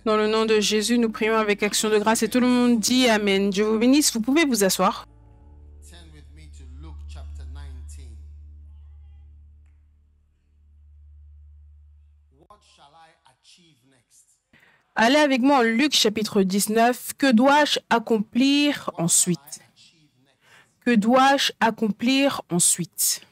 Dans le nom de Jésus, nous prions avec action de grâce et tout le monde dit Amen. Dieu vous bénisse. Vous pouvez vous asseoir. Allez avec moi en Luc chapitre 19. Que dois-je accomplir ensuite? Que dois-je accomplir ensuite?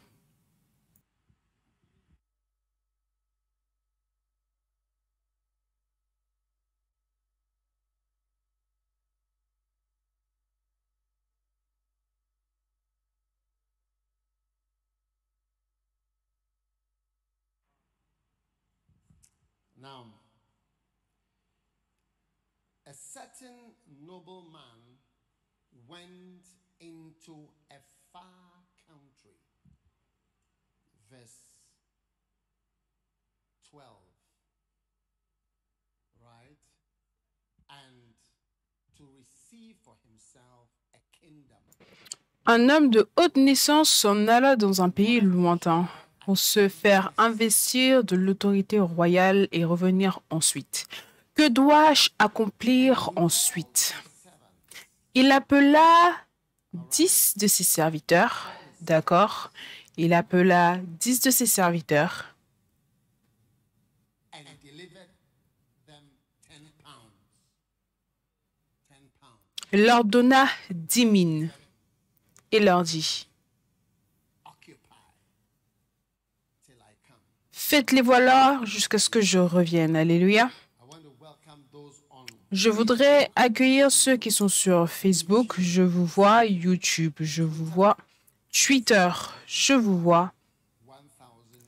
Now, a certain nobleman went into a far country. Verse 12. Right? And to receive for himself a kingdom. Un homme de haute naissance s'en alla dans un pays lointain pour se faire investir de l'autorité royale et revenir ensuite. Que dois-je accomplir ensuite? Il appela 10 de ses serviteurs, d'accord? Il appela 10 de ses serviteurs. And delivered them 10 pounds. 10 pounds. Il leur donna 10 mines et leur dit, faites-les valoir jusqu'à ce que je revienne. Alléluia. Je voudrais accueillir ceux qui sont sur Facebook. Je vous vois. YouTube, je vous vois. Twitter, je vous vois.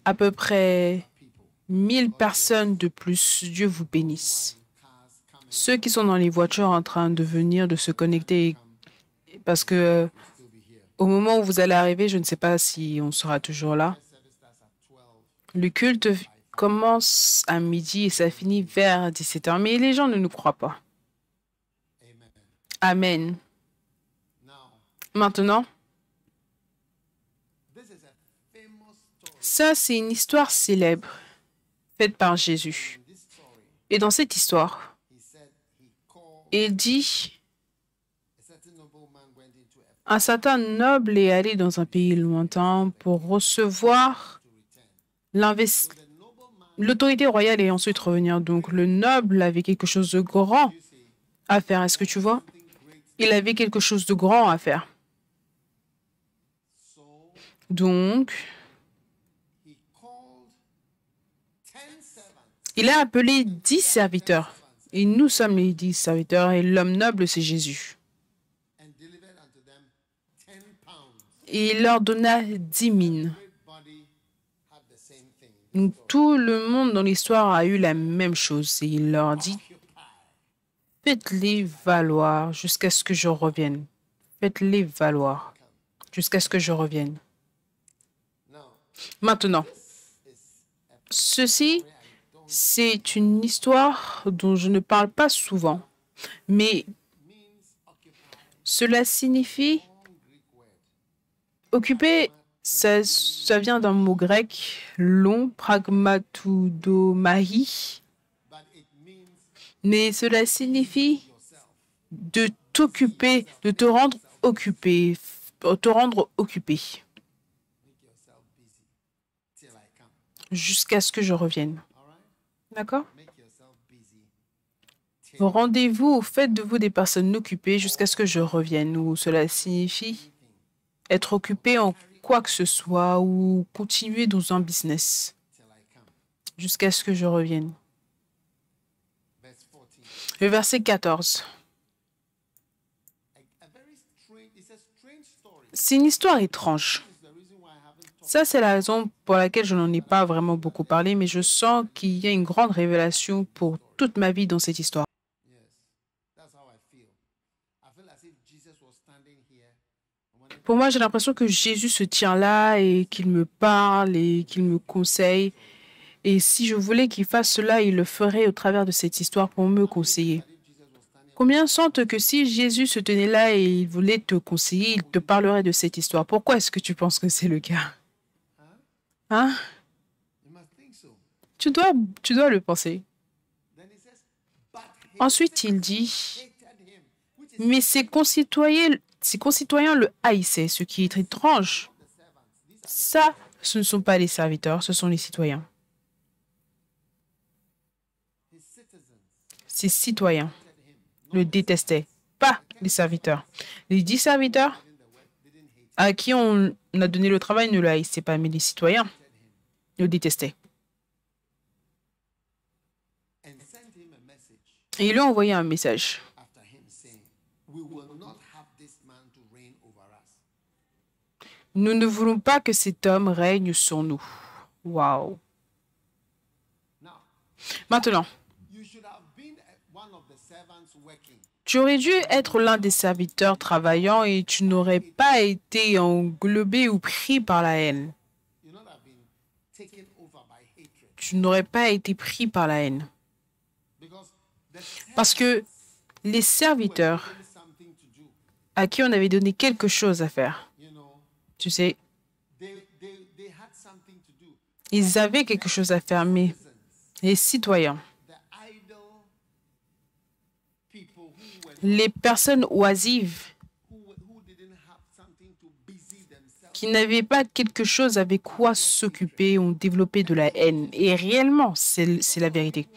À peu près 1000 personnes de plus. Dieu vous bénisse. Ceux qui sont dans les voitures en train de venir, de se connecter, parce que au moment où vous allez arriver, je ne sais pas si on sera toujours là. Le culte commence à midi et ça finit vers 17h, mais les gens ne nous croient pas. Amen. Maintenant, ça, c'est une histoire célèbre faite par Jésus. Et dans cette histoire, il dit, un certain noble est allé dans un pays lointain pour recevoir l'autorité royale et ensuite revenir. Donc, le noble avait quelque chose de grand à faire. Est-ce que tu vois? Il avait quelque chose de grand à faire. Donc, il a appelé 10 serviteurs. Et nous sommes les 10 serviteurs et l'homme noble, c'est Jésus. Et il leur donna 10 mines. Donc, tout le monde dans l'histoire a eu la même chose. Et il leur dit, faites-les valoir jusqu'à ce que je revienne. Faites-les valoir jusqu'à ce que je revienne. Maintenant, ceci, c'est une histoire dont je ne parle pas souvent, mais cela signifie occuper. Ça vient d'un mot grec long, pragmatoudomai, mais cela signifie de t'occuper, de te rendre occupé, jusqu'à ce que je revienne. D'accord? Rendez-vous, faites de vous des personnes occupées jusqu'à ce que je revienne, ou cela signifie être occupé en quoi que ce soit ou continuer dans un business jusqu'à ce que je revienne. Le verset 14. C'est une histoire étrange. Ça, c'est la raison pour laquelle je n'en ai pas vraiment beaucoup parlé, mais je sens qu'il y a une grande révélation pour toute ma vie dans cette histoire. Pour moi, j'ai l'impression que Jésus se tient là et qu'il me parle et qu'il me conseille. Et si je voulais qu'il fasse cela, il le ferait au travers de cette histoire pour me conseiller. Combien sentent que si Jésus se tenait là et il voulait te conseiller, il te parlerait de cette histoire? Pourquoi est-ce que tu penses que c'est le cas? Hein? Tu dois le penser. Then he says, but Ensuite, il dit, hated him, which is mais ses concitoyens le haïssaient, ce qui est étrange. the servants. These are Ça, ce ne sont pas les serviteurs, ce sont les citoyens. his citizens. Ses citoyens Hated him. le détestaient, pas les serviteurs. Les 10 serviteurs In the work, they didn't hate à qui on a donné le travail ne le haïssaient pas, mais les citoyens le détestaient. and sent him a message Et ils lui ont envoyé un message. after him saying, we will not have this man to reign over us. Nous ne voulons pas que cet homme règne sur nous. Waouh. Now, Maintenant, you should have been one of the servants working. tu aurais dû être l'un des serviteurs travaillant et tu n'aurais pas été englobé ou pris par la haine. You not have been taken over by hatred. Tu n'aurais pas été pris par la haine. Because the Parce que les serviteurs servants had something to do. à qui on avait donné quelque chose à faire, You know, tu sais, they had something to do. ils avaient quelque chose à faire, mais Citizens, les citoyens, the idle people who les personnes oisives who didn't have something to busy themselves. qui n'avaient pas quelque chose avec quoi s'occuper ont développé de la haine. Et réellement, c'est la vérité.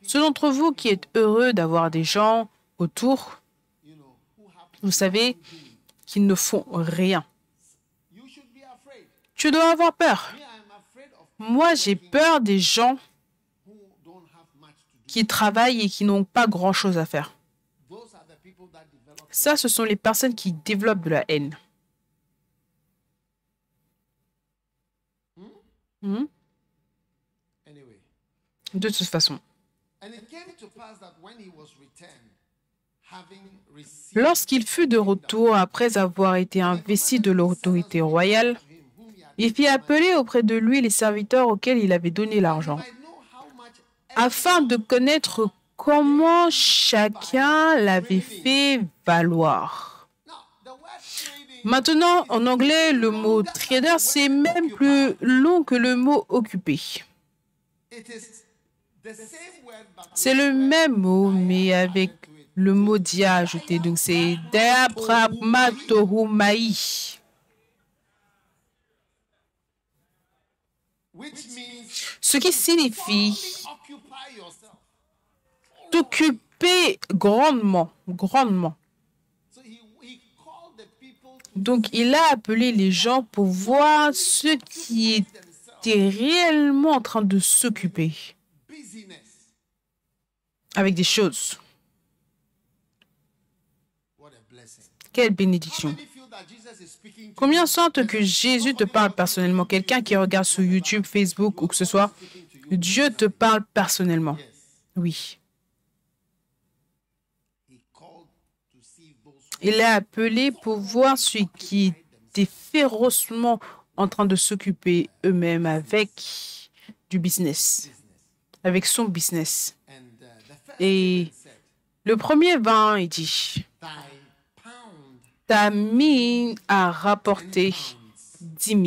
Ceux d'entre vous qui êtes heureux d'avoir des gens autour, You know, who have vous savez qu'ils ne font rien. you should be afraid. Tu dois avoir peur. Me, I'm afraid of Moi, j'ai peur des gens who don't have much to do. qui travaillent et qui n'ont pas grand-chose à faire. Those are the people that develop. Ça, ce sont les personnes qui développent de la haine. Mhm. Anyway, De toute façon. and it came to pass that when he was returned, having received Lorsqu'il fut de retour après avoir été investi de l'autorité royale, him whom he had, il fit appeler auprès de lui les serviteurs auxquels il avait donné l'argent, I know how much afin de connaître comment chacun l'avait fait valoir. now the word trading Maintenant, en anglais, le mot trader, c'est même plus long que le mot occupé. it is the same word but C'est le même mot, mais avec le mot dia ajouté. Donc, c'est diapragmatohumai, which means ce qui signifie occupy yourself. t'occuper grandement, grandement. So he called the people to Donc, il a appelé les gens pour voir ceux qui étaient réellement en train de s'occuper busyness. avec des choses. What a blessing. Quelle How bénédiction. many feel that Jesus is speaking to Combien you? sentent que Jésus te parle personnellement? Quelqu'un qui regarde sur YouTube, Facebook ou que ce soit, Dieu te parle personnellement. Yes. Oui. He called to see those Il a appelé pour voir ceux qui étaient férocement en train de s'occuper eux-mêmes avec du business, avec son business. and the first Et said, le premier vint et dit, thy pound. ta mine a rapporté 10 000.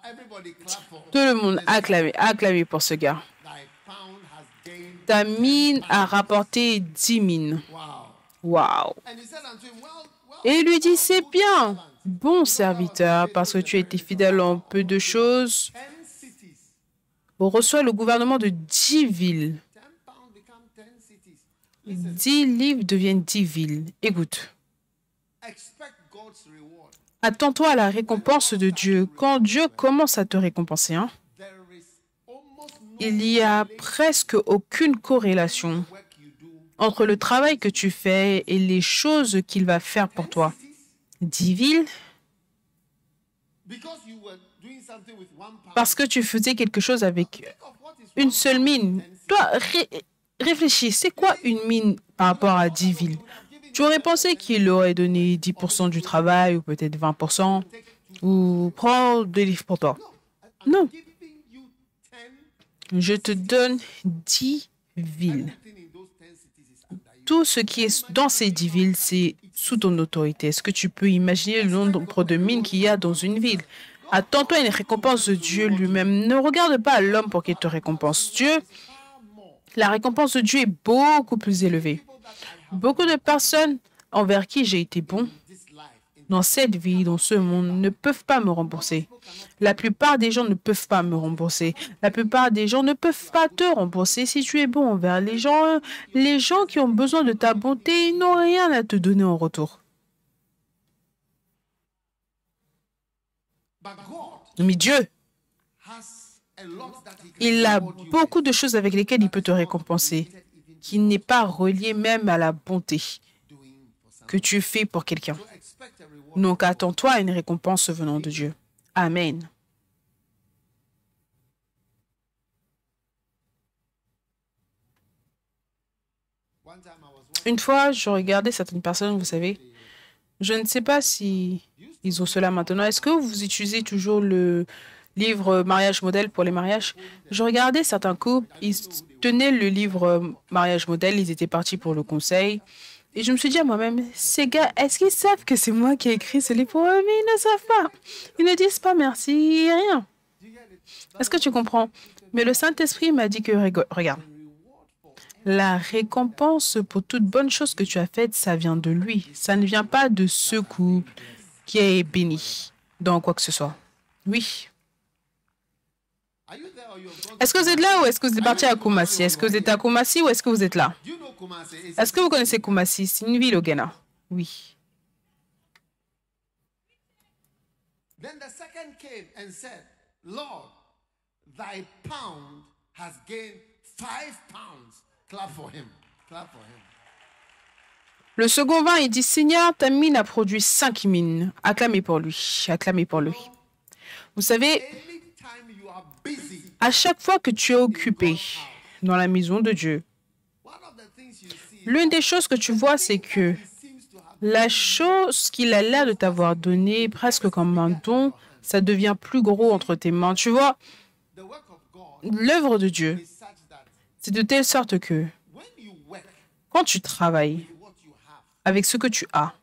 Everybody clap for Tout le monde acclamé pour ce gars. thy pound has gained. Ta mine a rapporté 10 000. Wow. Waouh! And he said unto him, well, Et il lui dit, c'est bien, bon serviteur, parce que tu as été fidèle en peu de choses. 10 cities. On reçoit le gouvernement de 10 villes. 10 pounds become 10 cities. 10 livres deviennent 10 villes. Écoute, Expect God's reward. attends-toi à la récompense de Dieu. Quand Dieu commence à te récompenser, hein, There is almost no il n'y a presque aucune corrélation work you do. entre le travail que tu fais et les choses qu'il va faire pour toi. 10 villes, Because you were doing something with 1 pound. parce que tu faisais quelque chose avec Think of what is une 1 seule pound mine. 10 cities. Toi, réfléchis, c'est quoi une mine par rapport à 10 villes? Tu aurais pensé qu'il aurait donné 10% du travail ou peut-être 20% ou prends des livres pour toi. Non, Giving you 10, je te donne 10 villes. everything in those 10 cities is under you. Tout ce qui est dans ces 10 villes, c'est sous ton autorité. Est-ce que tu peux imaginer le nombre de mines qu'il y a dans une ville? Attends-toi à une récompense de Dieu lui-même. Ne regarde pas à l'homme pour qu'il te récompense. La récompense de Dieu est beaucoup plus élevée. Beaucoup de personnes envers qui j'ai été bon dans cette vie, dans ce monde, ne peuvent pas me rembourser. La plupart des gens ne peuvent pas me rembourser. La plupart des gens ne peuvent pas te rembourser si tu es bon envers les gens qui ont besoin de ta bonté, ils n'ont rien à te donner en retour. Mais Dieu, il a beaucoup de choses avec lesquelles il peut te récompenser, qui n'est pas relié même à la bonté que tu fais pour quelqu'un. Donc, attends-toi à une récompense venant de Dieu. Amen. Une fois, je regardais certaines personnes, vous savez, je ne sais pas si ils ont cela maintenant. Est-ce que vous utilisez toujours le livre Mariage modèle pour les mariages? Je regardais certains couples, ils tenaient le livre Mariage modèle, ils étaient partis pour le conseil. Et je me suis dit à moi-même, ces gars, est-ce qu'ils savent que c'est moi qui ai écrit ce livre pour eux? Mais ils ne savent pas. Ils ne disent pas merci, rien. Est-ce que tu comprends? Mais le Saint-Esprit m'a dit que, regarde, la récompense pour toute bonne chose que tu as faite, ça vient de lui. Ça ne vient pas de ce couple qui est béni dans quoi que ce soit. Oui. Est-ce que vous êtes là ou est-ce que vous êtes parti à Kumasi? Est-ce que vous êtes à Kumasi ou est-ce que vous êtes là? Est-ce que vous connaissez Kumasi? C'est une ville au Ghana. Oui. Then the second came and said, Lord, thy pound has gained 5 pounds. Clap for him. Clap for him. Le second vint et dit, Seigneur, ta mine a produit 5 mines. Acclamez pour lui. Acclamez pour lui. Vous savez, à chaque fois que tu es occupé dans la maison de Dieu, l'une des choses que tu vois, c'est que la chose qu'il a l'air de t'avoir donnée, presque comme un don, ça devient plus gros entre tes mains. Tu vois, l'œuvre de Dieu, c'est de telle sorte que quand tu travailles avec ce que tu as,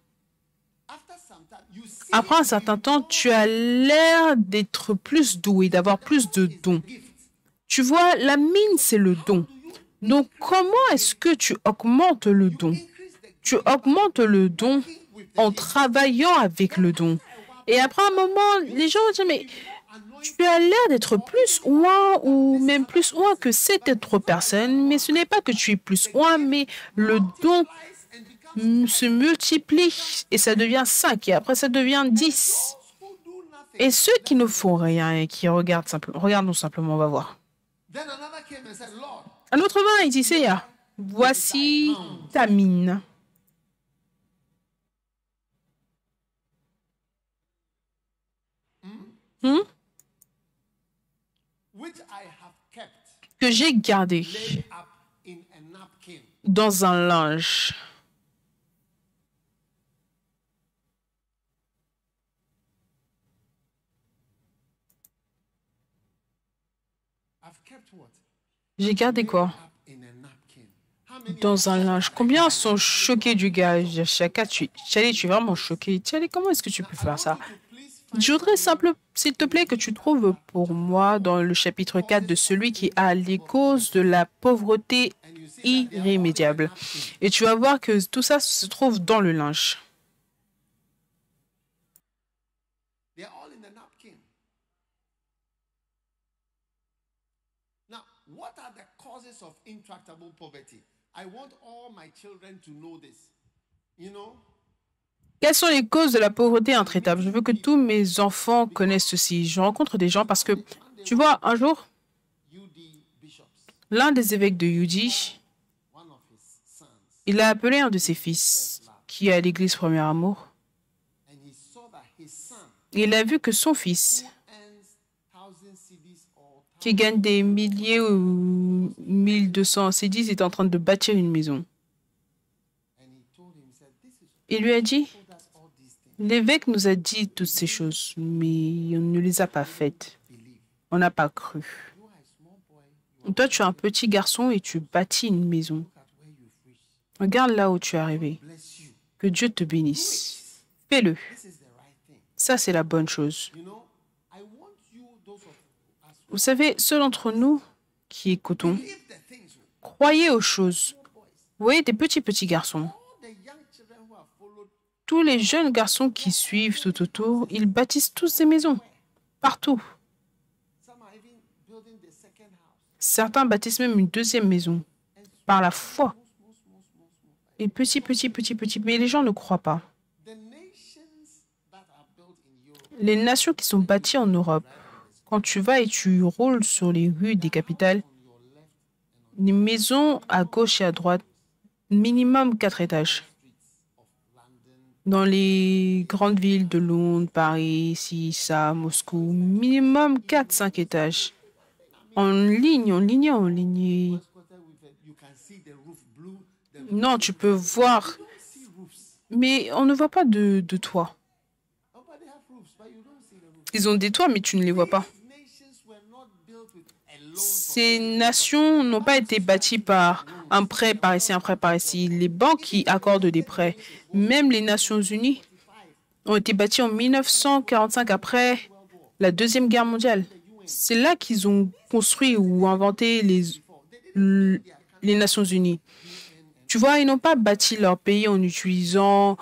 après un certain temps, tu as l'air d'être plus doué, d'avoir plus de dons. Tu vois, la mine, c'est le don. Donc, comment est-ce que tu augmentes le don? Tu augmentes le don en travaillant avec le don. Et après un moment, les gens vont dire, mais tu as l'air d'être plus ouin ou même plus ouin que cette autre personne, mais ce n'est pas que tu es plus ouin, mais le don se multiplie et ça devient 5 et après ça devient 10. Et ceux qui ne font rien et qui regardons simplement, on va voir. Un autre vint et dit, Seigneur, voici ta mine. Que j'ai gardé dans un linge. J'ai gardé quoi? Dans un linge. Combien sont choqués du gars? Chaka, tu es vraiment choqué. Tchali, comment est-ce que tu peux faire ça? Je voudrais s'il te plaît, que tu trouves pour moi dans le chapitre 4 de celui qui a les causes de la pauvreté irrémédiable. Et tu vas voir que tout ça se trouve dans le linge. What are the causes of intractable poverty? I want all my children to know this. You know? Quelles sont les causes de la pauvreté intraitable? Je veux que tous mes enfants connaissent ceci. Je rencontre des gens parce que, tu vois, un jour, l'un des évêques de UD, il a appelé un de ses fils qui est à l'église Premier Amour. Il a vu que son fils, qui gagne des milliers ou 1200 cédis, est en train de bâtir une maison. Il lui a dit, l'évêque nous a dit toutes ces choses, mais on ne les a pas faites. On n'a pas cru. Toi, tu es un petit garçon et tu bâtis une maison. Regarde là où tu es arrivé. Que Dieu te bénisse. Fais-le. Ça, c'est la bonne chose. Vous savez, ceux d'entre nous qui écoutons, believe the things. croyez aux choses. Vous voyez, des petits garçons. All the young children who have followed, Tous les jeunes garçons qui suivent tout autour, ils bâtissent tous des maisons, partout. some are even building the second house. Certains bâtissent même une deuxième maison, par la foi. Et petit. Mais les gens ne croient pas. The nations that are built in Europe, Les nations qui sont bâties en Europe, quand tu vas et tu roules sur les rues des capitales, les maisons à gauche et à droite, minimum 4 étages. Dans les grandes villes de Londres, Paris, ici, ça, Moscou, minimum 4-5 étages. En ligne. you can see the roof blue. Non, tu peux voir, See roofs. mais on ne voit pas de toit. Oh, but they have roofs, but you don't see the roofs. Ils ont des toits, mais tu ne les vois pas. Nations were not built with a loan. Ces nations n'ont pas été bâties par un prêt par ici, un prêt par ici. Les banques qui accordent des prêts, même les Nations Unies, ont été bâties en 1945 après la Deuxième Guerre mondiale. C'est là qu'ils ont construit ou inventé les Nations Unies. Tu vois, ils n'ont pas bâti leur pays en utilisant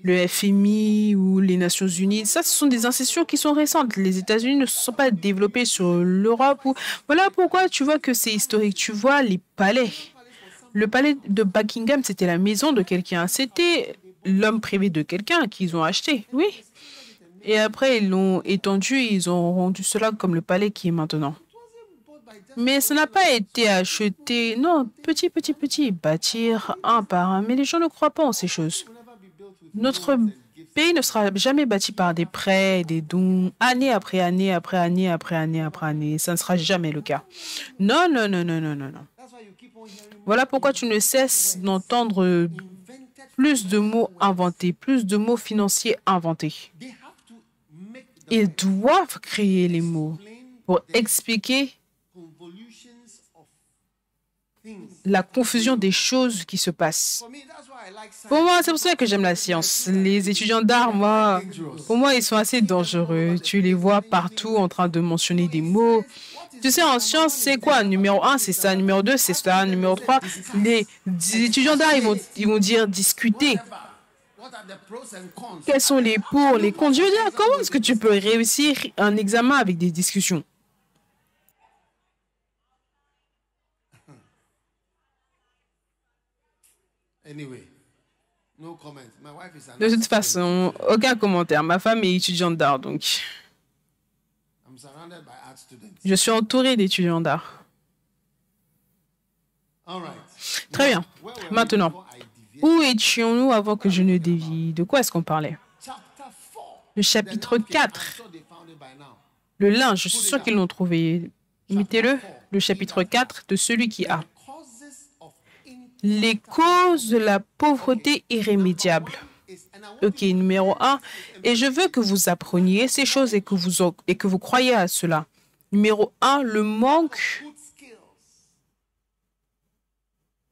le FMI ou les Nations Unies. Ça, ce sont des institutions qui sont récentes. Les États-Unis ne se sont pas développés sur l'Europe. Voilà pourquoi tu vois que c'est historique. Tu vois les palais. Le palais de Buckingham, c'était la maison de quelqu'un. C'était l'homme privé de quelqu'un qu'ils ont acheté. Oui. Et après, ils l'ont étendu et ils ont rendu cela comme le palais qui est maintenant. Mais ça n'a pas été acheté. Non, petit. Bâtir un par un. Mais les gens ne croient pas en ces choses. Notre pays ne sera jamais bâti par des prêts, des dons, année après année. Ça ne sera jamais le cas. Non. That's why you keep on hearing Voilà pourquoi tu ne cesses d'entendre plus de mots inventés, plus de mots financiers inventés. they have to make the Ils doivent créer les mots pour expliquer convolutions of things. la confusion des choses qui se passent. For me, that's why I like science. Pour moi, c'est pour ça que j'aime la science. Les étudiants d'art, pour moi, ils sont assez dangereux. Tu les vois partout en train de mentionner des mots. Tu sais, en science, c'est quoi? Numéro 1, c'est ça. Numéro 2, c'est ça. Numéro 3, les étudiants d'art, ils vont dire discuter. What are the pros and cons? Quels sont les pour, les contre? Je veux dire, comment est-ce que tu peux réussir un examen avec des discussions? Anyway, no comment. My wife is an De toute artist. façon, aucun commentaire. Ma femme est étudiante d'art, donc I'm surrounded by art students. je suis entourée d'étudiants d'art. All right. Très bien. Where were we Maintenant, before I deviate? où étions-nous avant que je ne dévie? De quoi est-ce qu'on parlait? Chapter 4. Le chapitre 4. I'm sure they found it by now. Le linge, je suis sûr qu'ils l'ont trouvé. Mettez-le, le chapitre 4 de celui qui a. Causes of Les causes de la pauvreté irrémédiable. is, and I want Ok, numéro 1. Et je veux que vous appreniez ces choses et que vous croyez à cela. Numéro 1, le manque good skills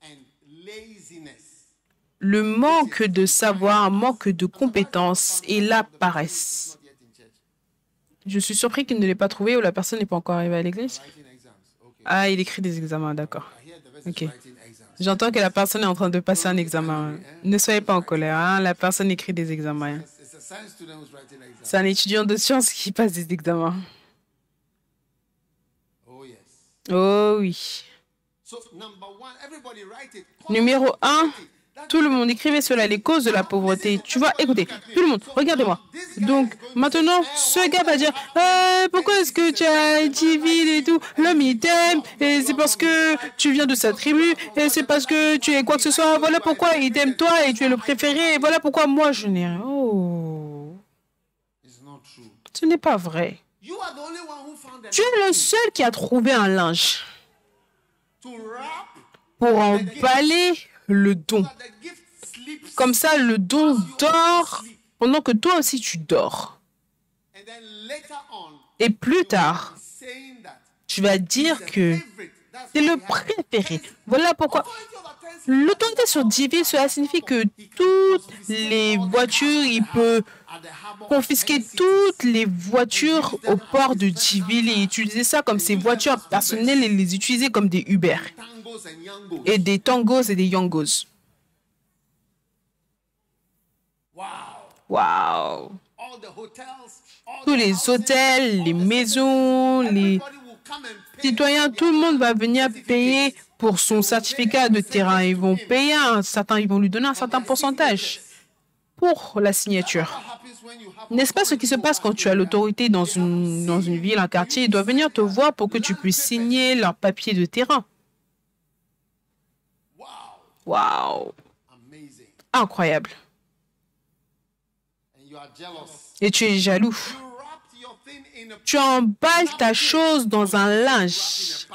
and laziness. le manque de savoir, un manque de compétences et la paresse. Not yet in church. Je suis surpris qu'il ne l'ait pas trouvé ou la personne n'est pas encore arrivée à l'église. Writing exams. Okay. Ah, il écrit des examens, d'accord. I hear the verse Ok. is writing exams. J'entends que la personne est en train de passer un examen. Ne soyez pas en colère, hein? La personne écrit des examens. It's a science student who's writing exams. C'est un étudiant de sciences qui passe des examens. Oh yes. Oh oui. So number one, everybody write it. Numéro 1, tout le monde écrivait cela, les causes de la pauvreté. Tu vois, écoutez, tout le monde, regardez-moi. Donc, maintenant, ce gars va dire, pourquoi est-ce que tu as été vil et tout? L'homme, il t'aime, et c'est parce que tu viens de sa tribu, et c'est parce que tu es quoi que ce soit. Voilà pourquoi il t'aime toi, et tu es le préféré, et voilà pourquoi moi, je n'ai rien. Oh, It's not true. ce n'est pas vrai. You are the only one who found the Tu es le seul qui a trouvé un linge to wrap pour emballer le don. that the gift sleeps Comme ça, le don dort pendant que toi aussi tu dors. and then later on Et plus tard, saying that tu vas dire que favorite. That's c'est why le he has préféré. Voilà pourquoi authority over 10 l'autorité sur 10 villes, cela signifie que toutes les voitures, il peut confisquer toutes les voitures au port de Djibouti et utiliser ça comme ses voitures personnelles et les utiliser comme des Uber et des Tangos et des Yangos. Wow! Tous les hôtels, les maisons, les citoyens, tout le monde va venir payer pour son certificat de terrain. Ils vont payer ils vont lui donner un certain pourcentage pour la signature. N'est-ce pas ce qui se passe quand tu as l'autorité dans une ville, un quartier? Ils doivent venir te voir pour que tu puisses signer leur papier de terrain. Wow! Incroyable. Et tu es jaloux. Tu emballes ta chose dans un linge.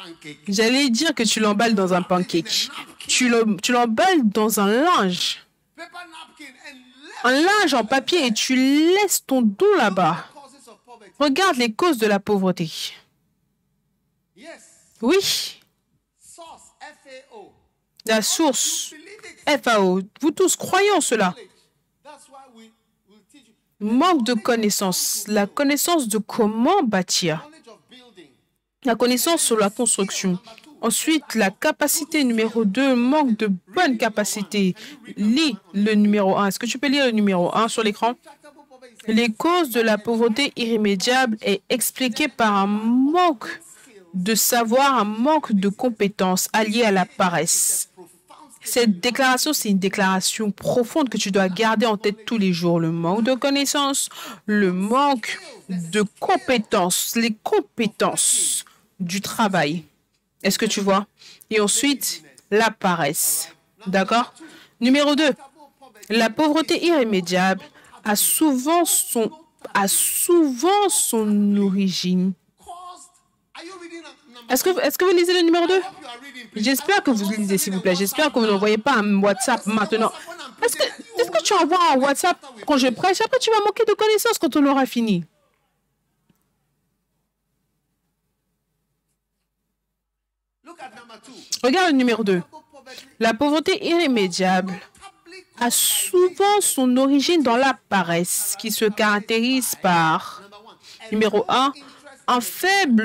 J'allais dire que tu l'emballes dans un pancake. Tu l'emballes dans un linge. Un linge en papier et tu laisses ton dos là-bas. Regarde les causes de la pauvreté. Oui. La source, FAO. Vous tous croyez en cela. Manque de connaissances. La connaissance de comment bâtir. La connaissance sur la construction. Ensuite, la capacité numéro 2, manque de bonne capacité. Lis le numéro 1. Est-ce que tu peux lire le numéro 1 sur l'écran? Les causes de la pauvreté irrémédiable est expliquée par un manque de savoir, un manque de compétences alliées à la paresse. Cette déclaration, c'est une déclaration profonde que tu dois garder en tête tous les jours. Le manque de connaissances, le manque de compétences, les compétences du travail. Est-ce que tu vois? Et ensuite, la paresse. D'accord? Numéro 2, la pauvreté irrémédiable a souvent son origine. Est-ce que vous lisez le numéro 2? J'espère que vous lisez, s'il vous plaît. J'espère que vous n'envoyez pas un WhatsApp maintenant. Est-ce que tu envoies un WhatsApp quand je prêche? Après, tu vas manquer de connaissances quand on aura fini. Regarde le numéro 2. La pauvreté irrémédiable a souvent son origine dans la paresse, qui se caractérise par, numéro 1,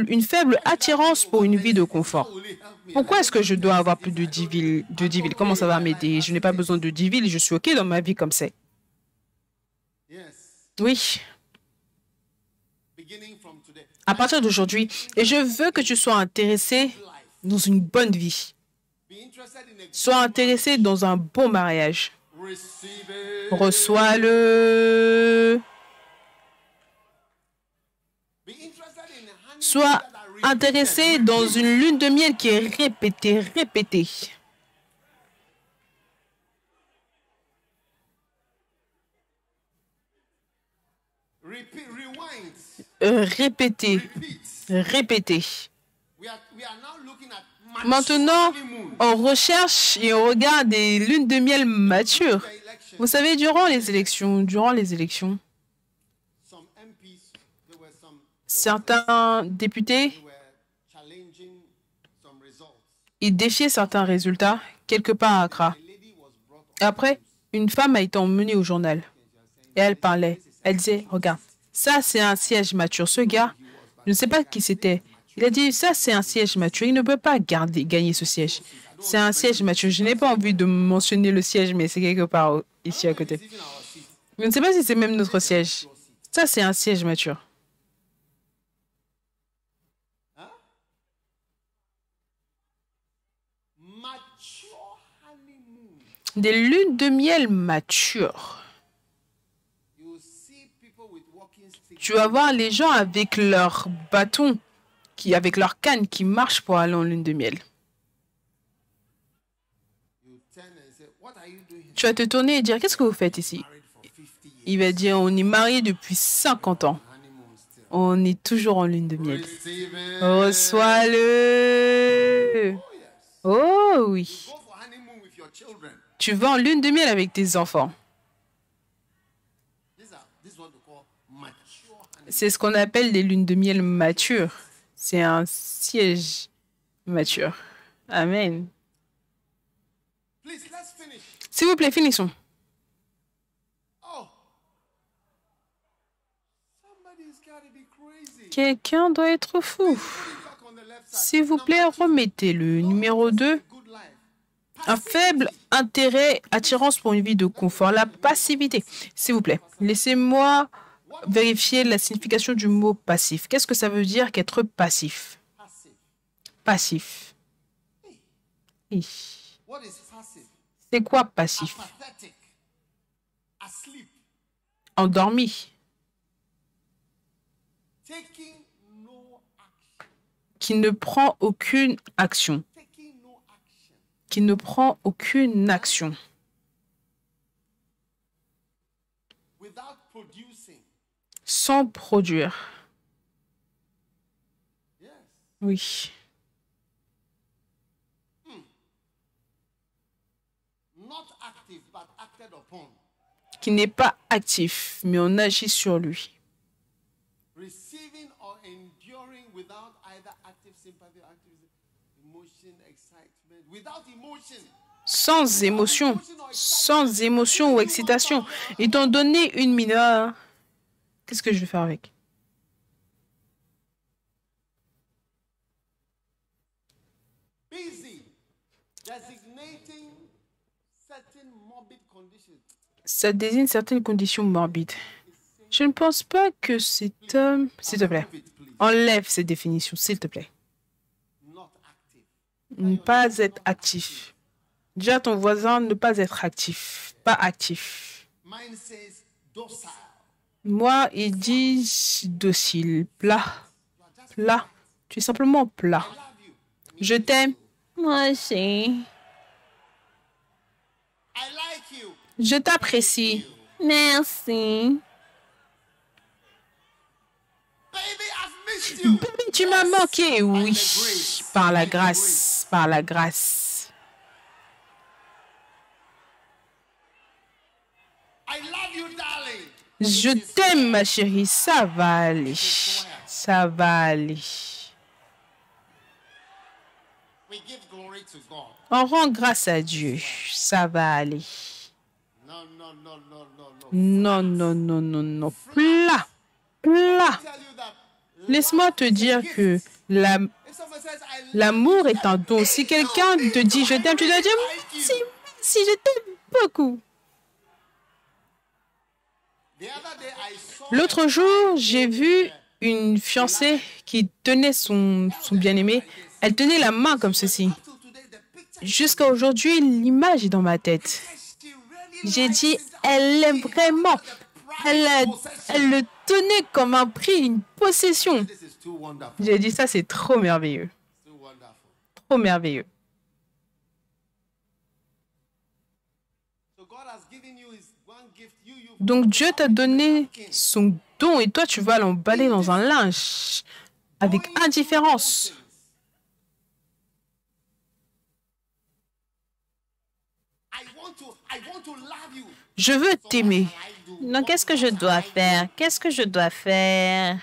une faible attirance pour une vie de confort. Pourquoi est-ce que je dois avoir plus de 10 villes? Comment ça va m'aider? Je n'ai pas besoin de 10 villes, je suis OK dans ma vie comme c'est. Oui. À partir d'aujourd'hui, et je veux que tu sois intéressé dans une bonne vie. Sois intéressé dans un bon mariage. Reçois-le. Sois intéressé dans une lune de miel qui est répétée. Répétez. Maintenant, on recherche et on regarde des lunes de miel matures. Vous savez, durant les élections, certains députés, ils défiaient certains résultats quelque part à Accra. Après, une femme a été emmenée au journal et elle parlait. Elle disait, regarde, ça c'est un siège mature. Ce gars, je ne sais pas qui c'était. Il a dit, ça c'est un siège mature. Il ne peut pas gagner ce siège. C'est un siège mature. Je n'ai pas envie de mentionner le siège, mais c'est quelque part ici à côté. Je ne sais pas si c'est même notre siège. Ça c'est un siège mature. Des lunes de miel matures. Tu vas voir les gens avec leur bâton, avec leur canne qui marchent pour aller en lune de miel. Tu vas te tourner et dire, qu'est-ce que vous faites ici? Il va dire, on est mariés depuis 50 ans. On est toujours en lune de miel. Reçois-le. Oh oui. Tu vas en lune de miel avec tes enfants. C'est ce qu'on appelle des lunes de miel matures. C'est un siège mature. Amen. S'il vous plaît, finissons. Quelqu'un doit être fou. S'il vous plaît, remettez le numéro 2. Un faible intérêt, attirance pour une vie de confort. La passivité. S'il vous plaît, laissez-moi vérifier la signification du mot passif. Qu'est-ce que ça veut dire qu'être passif? Passif. Oui. C'est quoi passif? Endormi. Qui ne prend aucune action. Qui ne prend aucune action. Sans produire. Oui. Qui n'est pas actif, mais on agit sur lui. Sans émotion ou excitation. Ils t'ont donné une mineur. Qu'est-ce que je vais faire avec? Ça désigne certaines conditions morbides. Je ne pense pas que c'est... S'il te plaît, enlève cette définition, s'il te plaît. Ne pas être actif. Dis à ton voisin ne pas être actif. Pas actif. Moi, il dit docile, plat. Plat. Tu es simplement plat. Je t'aime. Moi aussi. Je t'apprécie. Merci. Baby, tu m'as manqué, oui. Par la grâce, par la grâce. Je t'aime, ma chérie. Ça va aller. Ça va aller. On rend grâce à Dieu. Ça va aller. Non, non, non, non, non. Plat. Plat. Laisse-moi te dire que l'amour est un don. Si quelqu'un te dit je t'aime, tu dois dire si je t'aime beaucoup. L'autre jour, j'ai vu une fiancée qui tenait son bien-aimé. Elle tenait la main comme ceci. Jusqu'à aujourd'hui, l'image est dans ma tête. J'ai dit, elle l'aime vraiment. Elle le tenait comme un prix, une possession. J'ai dit, ça, c'est trop merveilleux. Trop merveilleux. Donc, Dieu t'a donné son don et toi, tu vas l'emballer dans un linge avec indifférence. Je veux t'aimer. Donc, qu'est-ce que je dois faire? Qu'est-ce que je dois faire?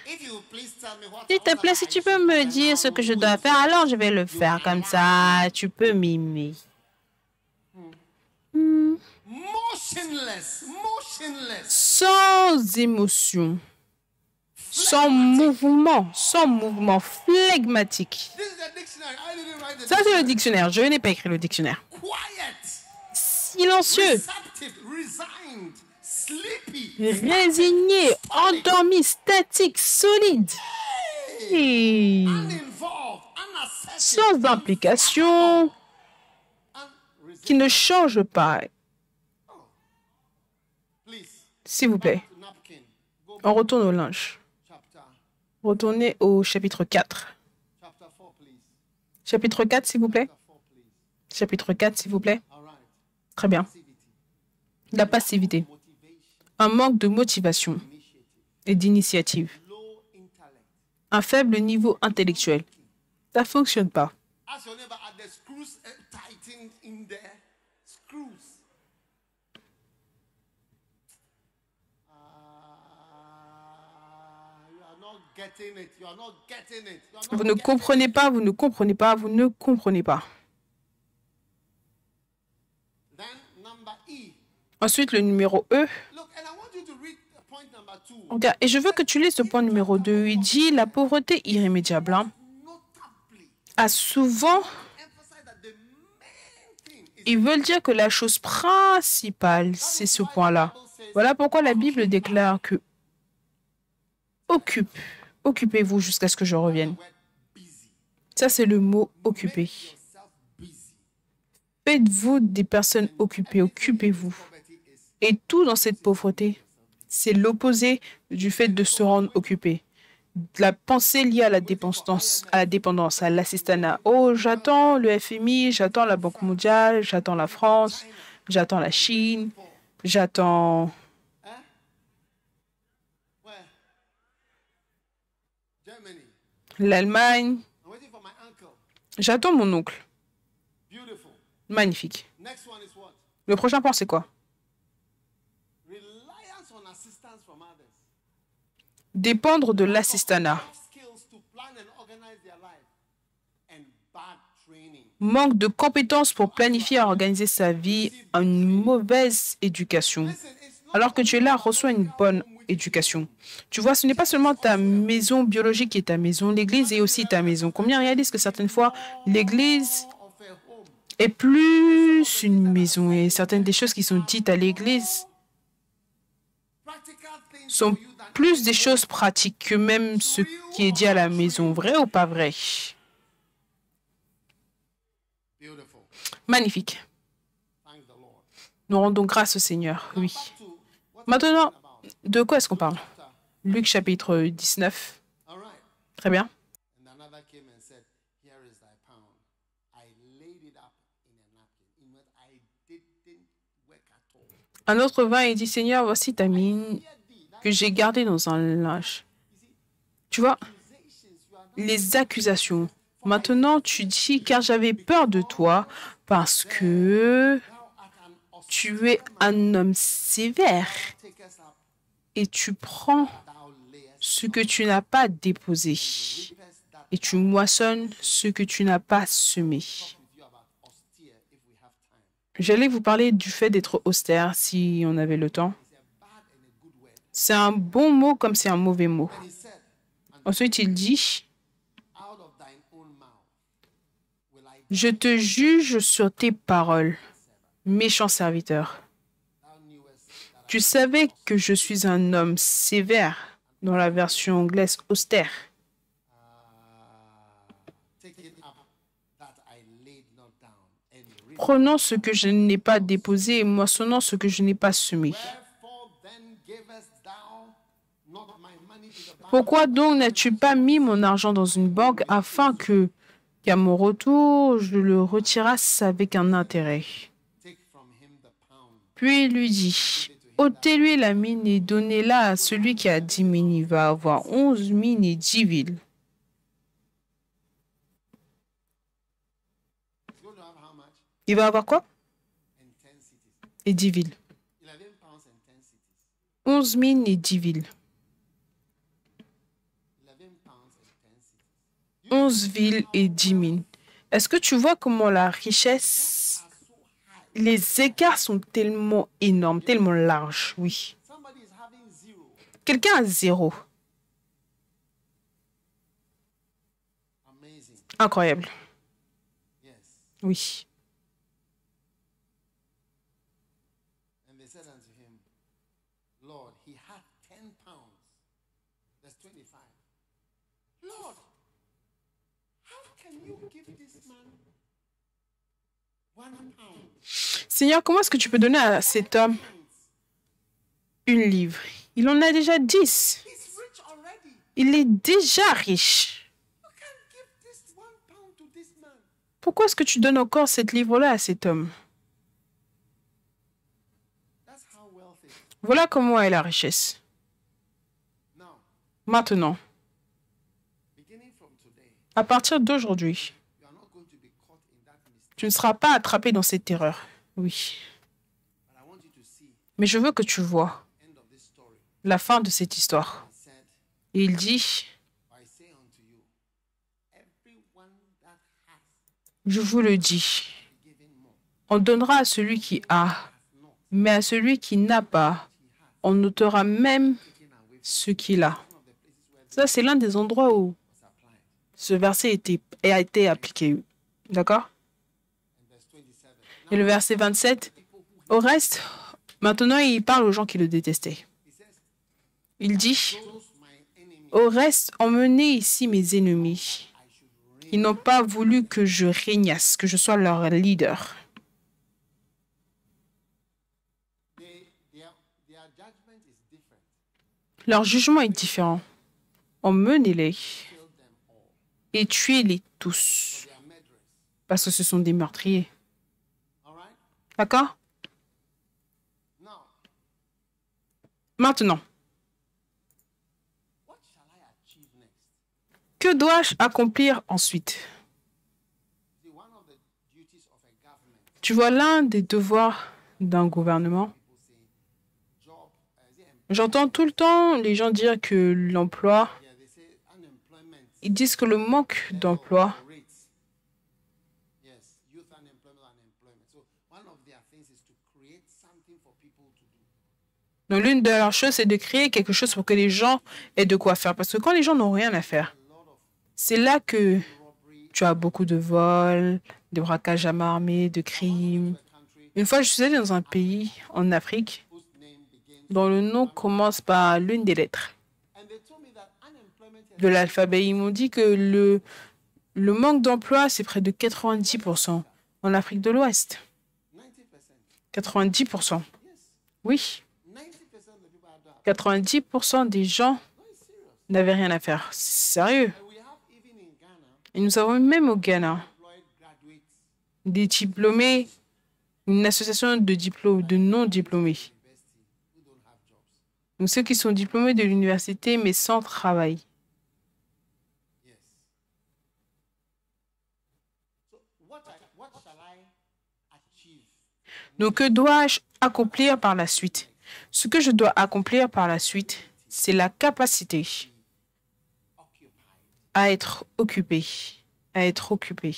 S'il te plaît, si tu peux me dire ce que je dois faire, alors je vais le faire comme ça. Tu peux m'aimer. Sans émotion. Sans mouvement, flegmatique. Ça, c'est le dictionnaire. Je n'ai pas écrit le dictionnaire. Silencieux. Résigné, endormi, statique, solide. Et sans implication, qui ne change pas. S'il vous plaît, on retourne au linge. Retournez au chapitre 4. Chapitre 4, s'il vous plaît. Chapitre 4, s'il vous plaît. Très bien. La passivité. Un manque de motivation et d'initiative. Un faible niveau intellectuel. Ça ne fonctionne pas. Vous ne comprenez pas, vous ne comprenez pas, vous ne comprenez pas. Ensuite, le numéro E. number 2. Regarde, et je veux que tu lises le point numéro 2. Il dit la pauvreté irrémédiable Notably, a souvent, emphasize that the main thing is ils veulent dire que la chose principale, c'est ce point-là. Voilà pourquoi la Bible déclare que occupez-vous jusqu'à ce que je revienne. word busy. Ça, c'est le mot occupé. Yourself busy. Faites-vous des personnes occupées, occupez-vous. Poverty is Et tout dans cette pauvreté, c'est l'opposé du fait de se rendre occupé. La pensée liée à la dépendance, à l'assistanat. Oh, j'attends le FMI, j'attends la Banque mondiale, j'attends la France, j'attends la Chine, j'attends where? Germany. l'Allemagne, I'm waiting for my uncle. j'attends mon oncle. Beautiful. Magnifique. Next one is what? Le prochain point, c'est quoi? Reliance on assistance from others. Dépendre de l'assistanat. Skills to plan and organize their life. And bad training. Manque de compétences pour planifier et organiser sa vie, une mauvaise éducation. Listen, it's not Alors que tu es là, reçois une bonne éducation. Tu vois, ce n'est pas seulement ta maison biologique qui est ta maison, l'église est aussi ta maison. Combien réalisent que certaines fois, l'église of a home. est plus une maison et certaines des choses qui sont dites à l'église Practical things sont for you that plus des choses pratiques que même ce qui est dit à la maison. Vrai ou pas vrai? beautiful. Magnifique. Thank the Lord. Nous rendons grâce au Seigneur, oui. Back to what Maintenant, about. de quoi est-ce qu'on parle? Luc chapitre 19. All right. Très bien. And another came and said, here is thy pound. I laid it up in a napkin. In what I didn't work at all. Un autre vint et dit, Seigneur, voici ta mine que j'ai gardée dans un linge. Tu vois, les accusations. Maintenant, tu dis, car j'avais peur de toi parce que Thou art an tu es un homme sévère takest up, et tu prends thou layest, ce que tu n'as pas déposé reapest that. et tu moissonnes ce que tu n'as pas semé. With you about austere if we have time. J'allais vous parler du fait d'être austère si on avait le temps. It's a bad and a good word. C'est un bon mot comme c'est un mauvais mot. And he said, Ensuite, il dit, out of thine own mouth will I je te juge sur tes paroles, méchant serviteur. thou knewest that Tu savais que je suis un homme sévère, dans la version anglaise austère. taken up that I laid not down and reaped. Prenant ce que je n'ai pas déposé et moissonnant ce que je n'ai pas semé. Wherefore then gavest thou not my money to the bank? Pourquoi donc n'as-tu pas mis mon argent dans une banque afin qu'à mon retour, je le retirasse avec un intérêt? Take from him the pound. Puis il lui dit, ôtez-lui la mine et donnez-la à celui qui a 10 mines. Il va avoir 11 mines et 10 villes. He's going to have how much? Il va avoir quoi? And 10 cities. Et 10 villes. 11 pounds and 10 cities. 11 mines et 10 villes. 11 pounds and 10 cities. 11 villes et 10 mines. Est-ce que tu vois comment la richesse, les écarts sont tellement énormes, tellement larges? Oui. Somebody is having zero. Quelqu'un a 0. Amazing. Incroyable. Yes. Oui. And they said unto him, Lord, he had 10 pounds. Verse 25. Lord, how can you give this man 1 pound? Seigneur, comment est-ce que tu peux donner à cet homme une livre? Il en a déjà 10. He's rich already. Il est déjà riche. You can't give this 1 pound to this man. Pourquoi est-ce que tu donnes encore cette livre-là à cet homme? That's how wealth is. Voilà comment est la richesse. Now, Maintenant, beginning from today, à partir d'aujourd'hui, you are not going to be caught in that mistake. tu ne seras pas attrapé dans cette erreur. Oui. But I want you to see Mais je veux que tu vois the end of this story. la fin de cette histoire. He said, Et il dit, I say unto you, everyone that has je vous le dis, given more, on donnera à celui qui a, mais à celui qui n'a pas, on ôtera même taken ce qu'il a. Ça, c'est l'un des endroits où ce verset a été appliqué. D'accord? Et le verset 27, au reste, maintenant, il parle aux gens qui le détestaient. Il dit, au reste, emmenez ici mes ennemis. Ils n'ont pas voulu que je régnasse, que je sois leur leader. Leur jugement est différent. Emmenez-les et tuez-les tous. Parce que ce sont des meurtriers. D'accord? Maintenant, que dois-je accomplir ensuite? Tu vois, l'un des devoirs d'un gouvernement, j'entends tout le temps les gens dire que l'emploi, ils disent que le manque d'emploi donc, l'une de leurs choses, c'est de créer quelque chose pour que les gens aient de quoi faire. Parce que quand les gens n'ont rien à faire, c'est là que tu as beaucoup de vols, de braquages à main armée, de crimes. Une fois, je suis allée dans un pays en Afrique dont le nom commence par l'une des lettres de l'alphabet. Ils m'ont dit que le manque d'emploi, c'est près de 90% en Afrique de l'Ouest. 90%. Oui. 90% des gens n'avaient rien à faire. C'est sérieux. Et nous avons même au Ghana des diplômés, une association de non-diplômés. Donc ceux qui sont diplômés de l'université mais sans travail. Donc que dois-je accomplir par la suite? Ce que je dois accomplir par la suite, c'est la capacité à être occupé, à être occupé,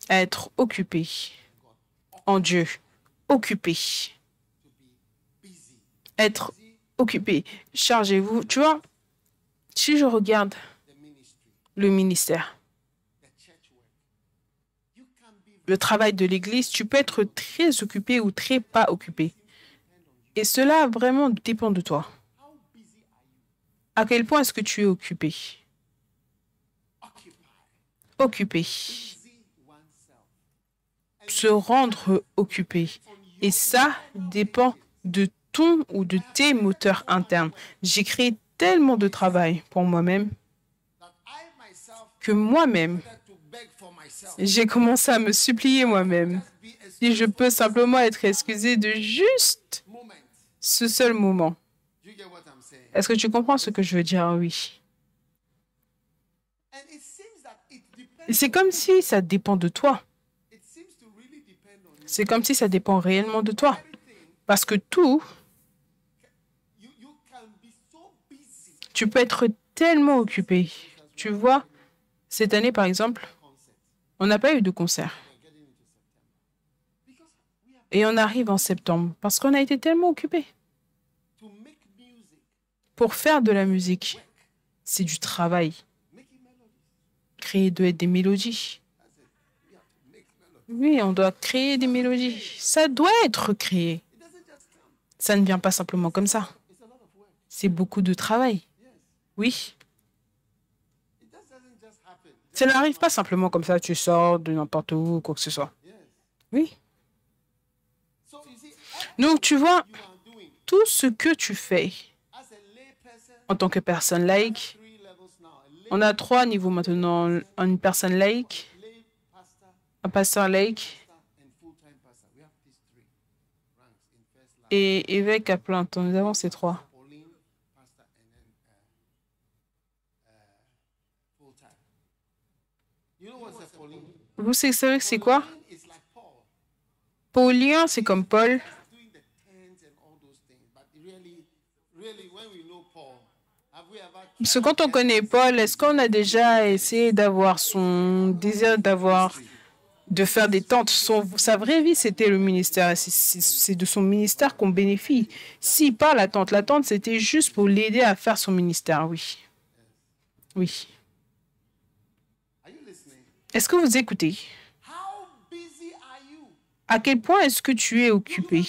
à être occupé en Dieu, occupé, être occupé. Chargez-vous. Tu vois, si je regarde le ministère, le travail de l'Église, tu peux être très occupé ou très pas occupé. Et cela vraiment dépend de toi. À quel point est-ce que tu es occupé? Occupé. Se rendre occupé. Et ça dépend de ton ou de tes moteurs internes. J'ai créé tellement de travail pour moi-même que moi-même, j'ai commencé à me supplier moi-même. Si je peux simplement être excusé de juste ce seul moment. Est-ce que tu comprends ce que je veux dire? Oui. Et c'est comme si ça dépend de toi. C'est comme si ça dépend réellement de toi. Parce que tout, tu peux être tellement occupé. Tu vois, cette année, par exemple, on n'a pas eu de concert. Et on arrive en septembre parce qu'on a été tellement occupé. Pour faire de la musique, c'est du travail. Créer des mélodies. Oui, on doit créer des mélodies. Ça doit être créé. Ça ne vient pas simplement comme ça. C'est beaucoup de travail. Oui. Ça n'arrive pas simplement comme ça, tu sors de n'importe où, quoi que ce soit. Oui. Donc, tu vois, tout ce que tu fais en tant que personne laïque, on a 3 niveaux maintenant. Une personne laïque, un pasteur laïque et évêque à plein temps. Nous avons ces 3. Vous savez c'est quoi? Paulien, c'est comme Paul. Parce que quand on connaît Paul, est-ce qu'on a déjà essayé d'avoir son désir d'avoir de faire des tentes. Sa vraie vie, c'était le ministère. C'est de son ministère qu'on bénéficie. Si, pas la tente, c'était juste pour l'aider à faire son ministère, oui. Oui. Est-ce que vous écoutez? À quel point est-ce que tu es occupé?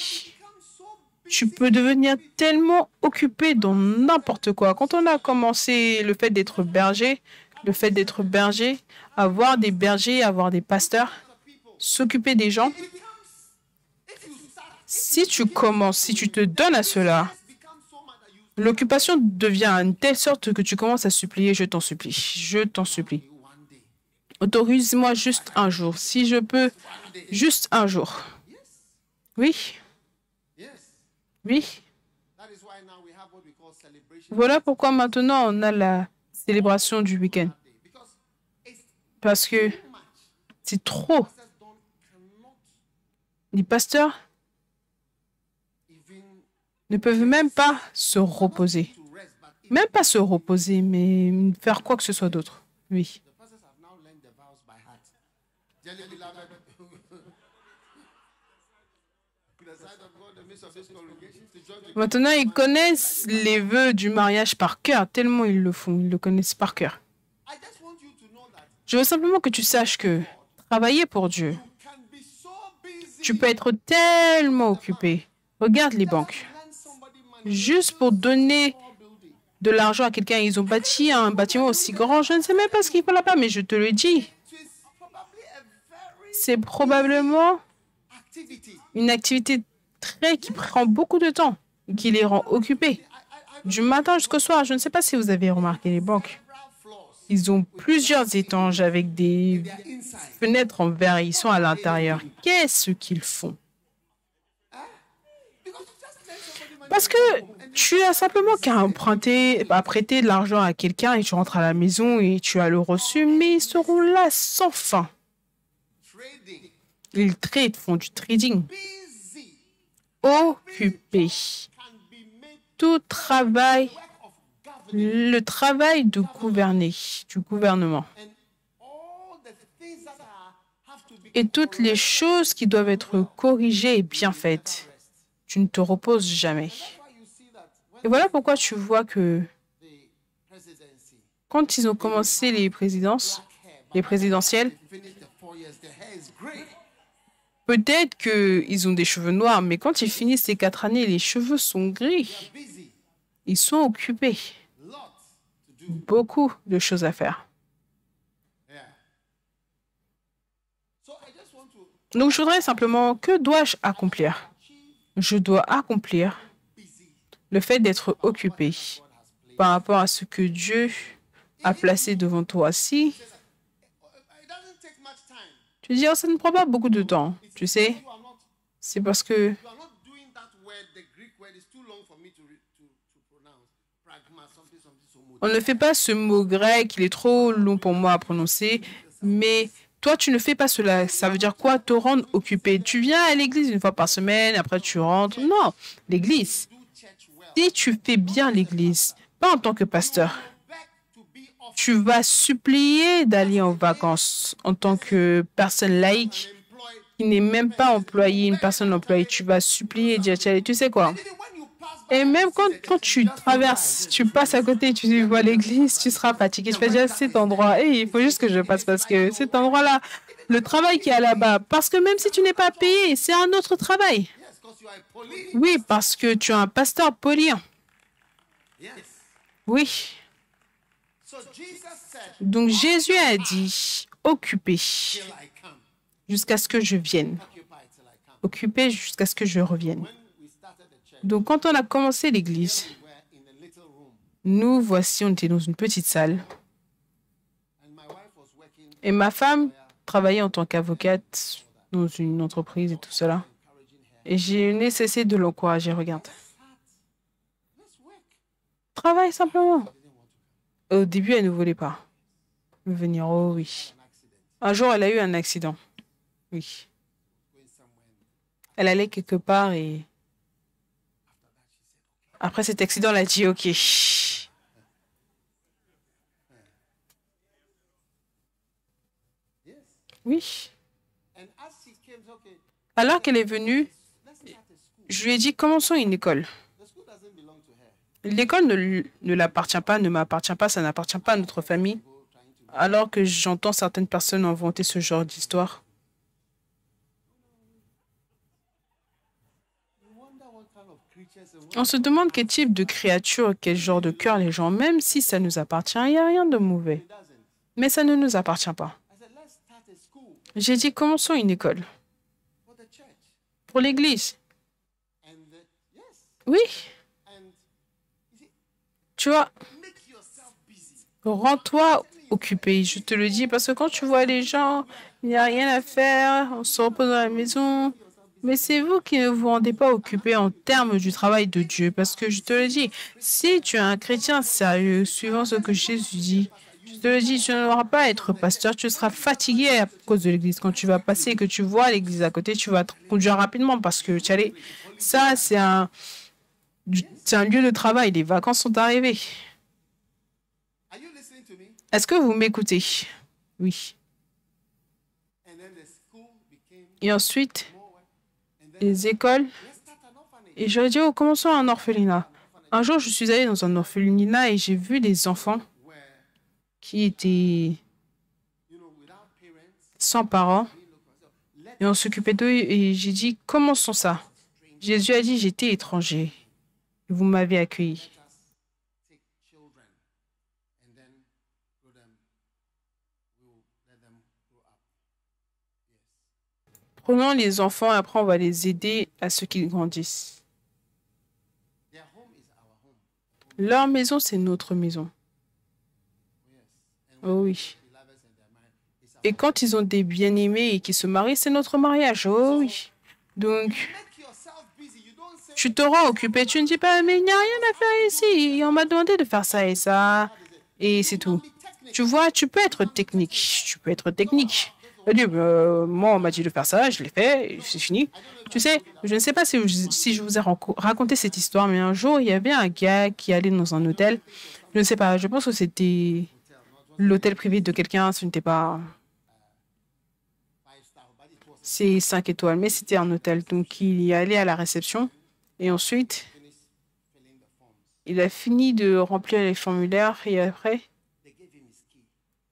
Tu peux devenir tellement occupé dans n'importe quoi. Quand on a commencé le fait d'être berger, avoir des bergers, avoir des pasteurs, s'occuper des gens, si tu te donnes à cela, l'occupation devient une telle sorte que tu commences à supplier, je t'en supplie, je t'en supplie. Autorise-moi juste un jour, si je peux, juste un jour. Oui. Oui. Voilà pourquoi maintenant on a la célébration du week-end. Parce que c'est trop. Les pasteurs ne peuvent même pas se reposer. Même pas se reposer, mais faire quoi que ce soit d'autre. Oui. Maintenant, ils connaissent les vœux du mariage par cœur, tellement ils le font, ils le connaissent par cœur. Je veux simplement que tu saches que travailler pour Dieu, tu peux être tellement occupé. Regarde les banques. Juste pour donner de l'argent à quelqu'un, ils ont bâti un bâtiment aussi grand. Je ne sais même pas ce qu'il faut là-bas, mais je te le dis. C'est probablement une activité qui prend beaucoup de temps, qui les rend occupés. Du matin jusqu'au soir, je ne sais pas si vous avez remarqué les banques. Ils ont plusieurs étages avec des fenêtres en verre et ils sont à l'intérieur. Qu'est-ce qu'ils font? Parce que tu as simplement qu'à prêter de l'argent à quelqu'un et tu rentres à la maison et tu as le reçu, mais ils seront là sans fin. Ils font du trading. Occupés. Tout travail, le travail de gouverner, du gouvernement. Et toutes les choses qui doivent être corrigées et bien faites. Tu ne te reposes jamais. Et voilà pourquoi tu vois que quand ils ont commencé les présidentielles, peut-être qu'ils ont des cheveux noirs, mais quand ils finissent ces 4 années, les cheveux sont gris. Ils sont occupés. Beaucoup de choses à faire. Donc, je voudrais simplement, que dois-je accomplir? Je dois accomplir le fait d'être occupé par rapport à ce que Dieu a placé devant toi. Si tu dis, oh, ça ne prend pas beaucoup de temps, tu sais, c'est parce que on ne fait pas ce mot grec, il est trop long pour moi à prononcer, mais toi, tu ne fais pas cela. Ça veut dire quoi? Te rendre occupé. Tu viens à l'église une fois par semaine, après tu rentres. Non, l'église. Si tu fais bien l'église, pas en tant que pasteur, tu vas supplier d'aller en vacances en tant que personne laïque qui n'est même pas employée, une personne employée. Tu vas supplier, dire, tu sais quoi? Et même quand tu traverses, tu passes à côté, tu vois l'église, tu seras fatigué. Je fais déjà cet endroit. Et il faut juste que je passe parce que cet endroit-là, le travail qui est là-bas, parce que même si tu n'es pas payé, c'est un autre travail. Oui, parce que tu es un pasteur polyant. Oui. Donc Jésus a dit, occupé jusqu'à ce que je vienne. Occupé jusqu'à ce que je revienne. Donc, quand on a commencé l'église, nous voici, on était dans une petite salle. Et ma femme travaillait en tant qu'avocate dans une entreprise et tout cela. Et je n'ai cessé de l'encourager. Regarde. Travaille simplement. Au début, elle ne voulait pas venir. Oh oui. Un jour, elle a eu un accident. Oui. Elle allait quelque part et après cet accident, elle a dit OK. Oui. Alors qu'elle est venue, je lui ai dit, commençons une école. L'école ne l'appartient pas, ne m'appartient pas, ça n'appartient pas à notre famille. Alors que j'entends certaines personnes inventer ce genre d'histoire. On se demande quel type de créature, quel genre de cœur les gens, même si ça nous appartient, il n'y a rien de mauvais. Mais ça ne nous appartient pas. J'ai dit, commençons une école. Pour l'Église. Oui. Tu vois, rends-toi occupé, je te le dis, parce que quand tu vois les gens, il n'y a rien à faire, on se repose dans la maison. Mais c'est vous qui ne vous rendez pas occupé en termes du travail de Dieu. Parce que je te le dis, si tu es un chrétien sérieux, suivant ce que Jésus dit, je te le dis, tu n'auras pas à être pasteur, tu seras fatigué à cause de l'église. Quand tu vas passer et que tu vois l'église à côté, tu vas te conduire rapidement parce que tu allais... Ça, c'est un lieu de travail. Les vacances sont arrivées. Est-ce que vous m'écoutez? Oui. Et ensuite, les écoles. Et je lui ai dit, oh, commençons un orphelinat. Un jour, je suis allée dans un orphelinat et j'ai vu des enfants qui étaient sans parents. Et on s'occupait d'eux et j'ai dit, commençons ça. Jésus a dit, j'étais étranger. Vous m'avez accueilli. Prenons les enfants et après on va les aider à ce qu'ils grandissent. Leur maison, c'est notre maison. Oh oui. Et quand ils ont des bien-aimés et qu'ils se marient, c'est notre mariage. Oh oui. Donc, tu te rends occupé. Tu ne dis pas, mais il n'y a rien à faire ici. On m'a demandé de faire ça et ça. Et c'est tout. Tu vois, tu peux être technique. Tu peux être technique. Moi, on m'a dit de faire ça, je l'ai fait, c'est fini. Tu sais, je ne sais pas si je vous ai raconté cette histoire, mais un jour, il y avait un gars qui allait dans un hôtel. Je ne sais pas, je pense que c'était l'hôtel privé de quelqu'un, ce n'était pas... C'est 5 étoiles, mais c'était un hôtel. Donc, il y allait à la réception et ensuite, il a fini de remplir les formulaires et après,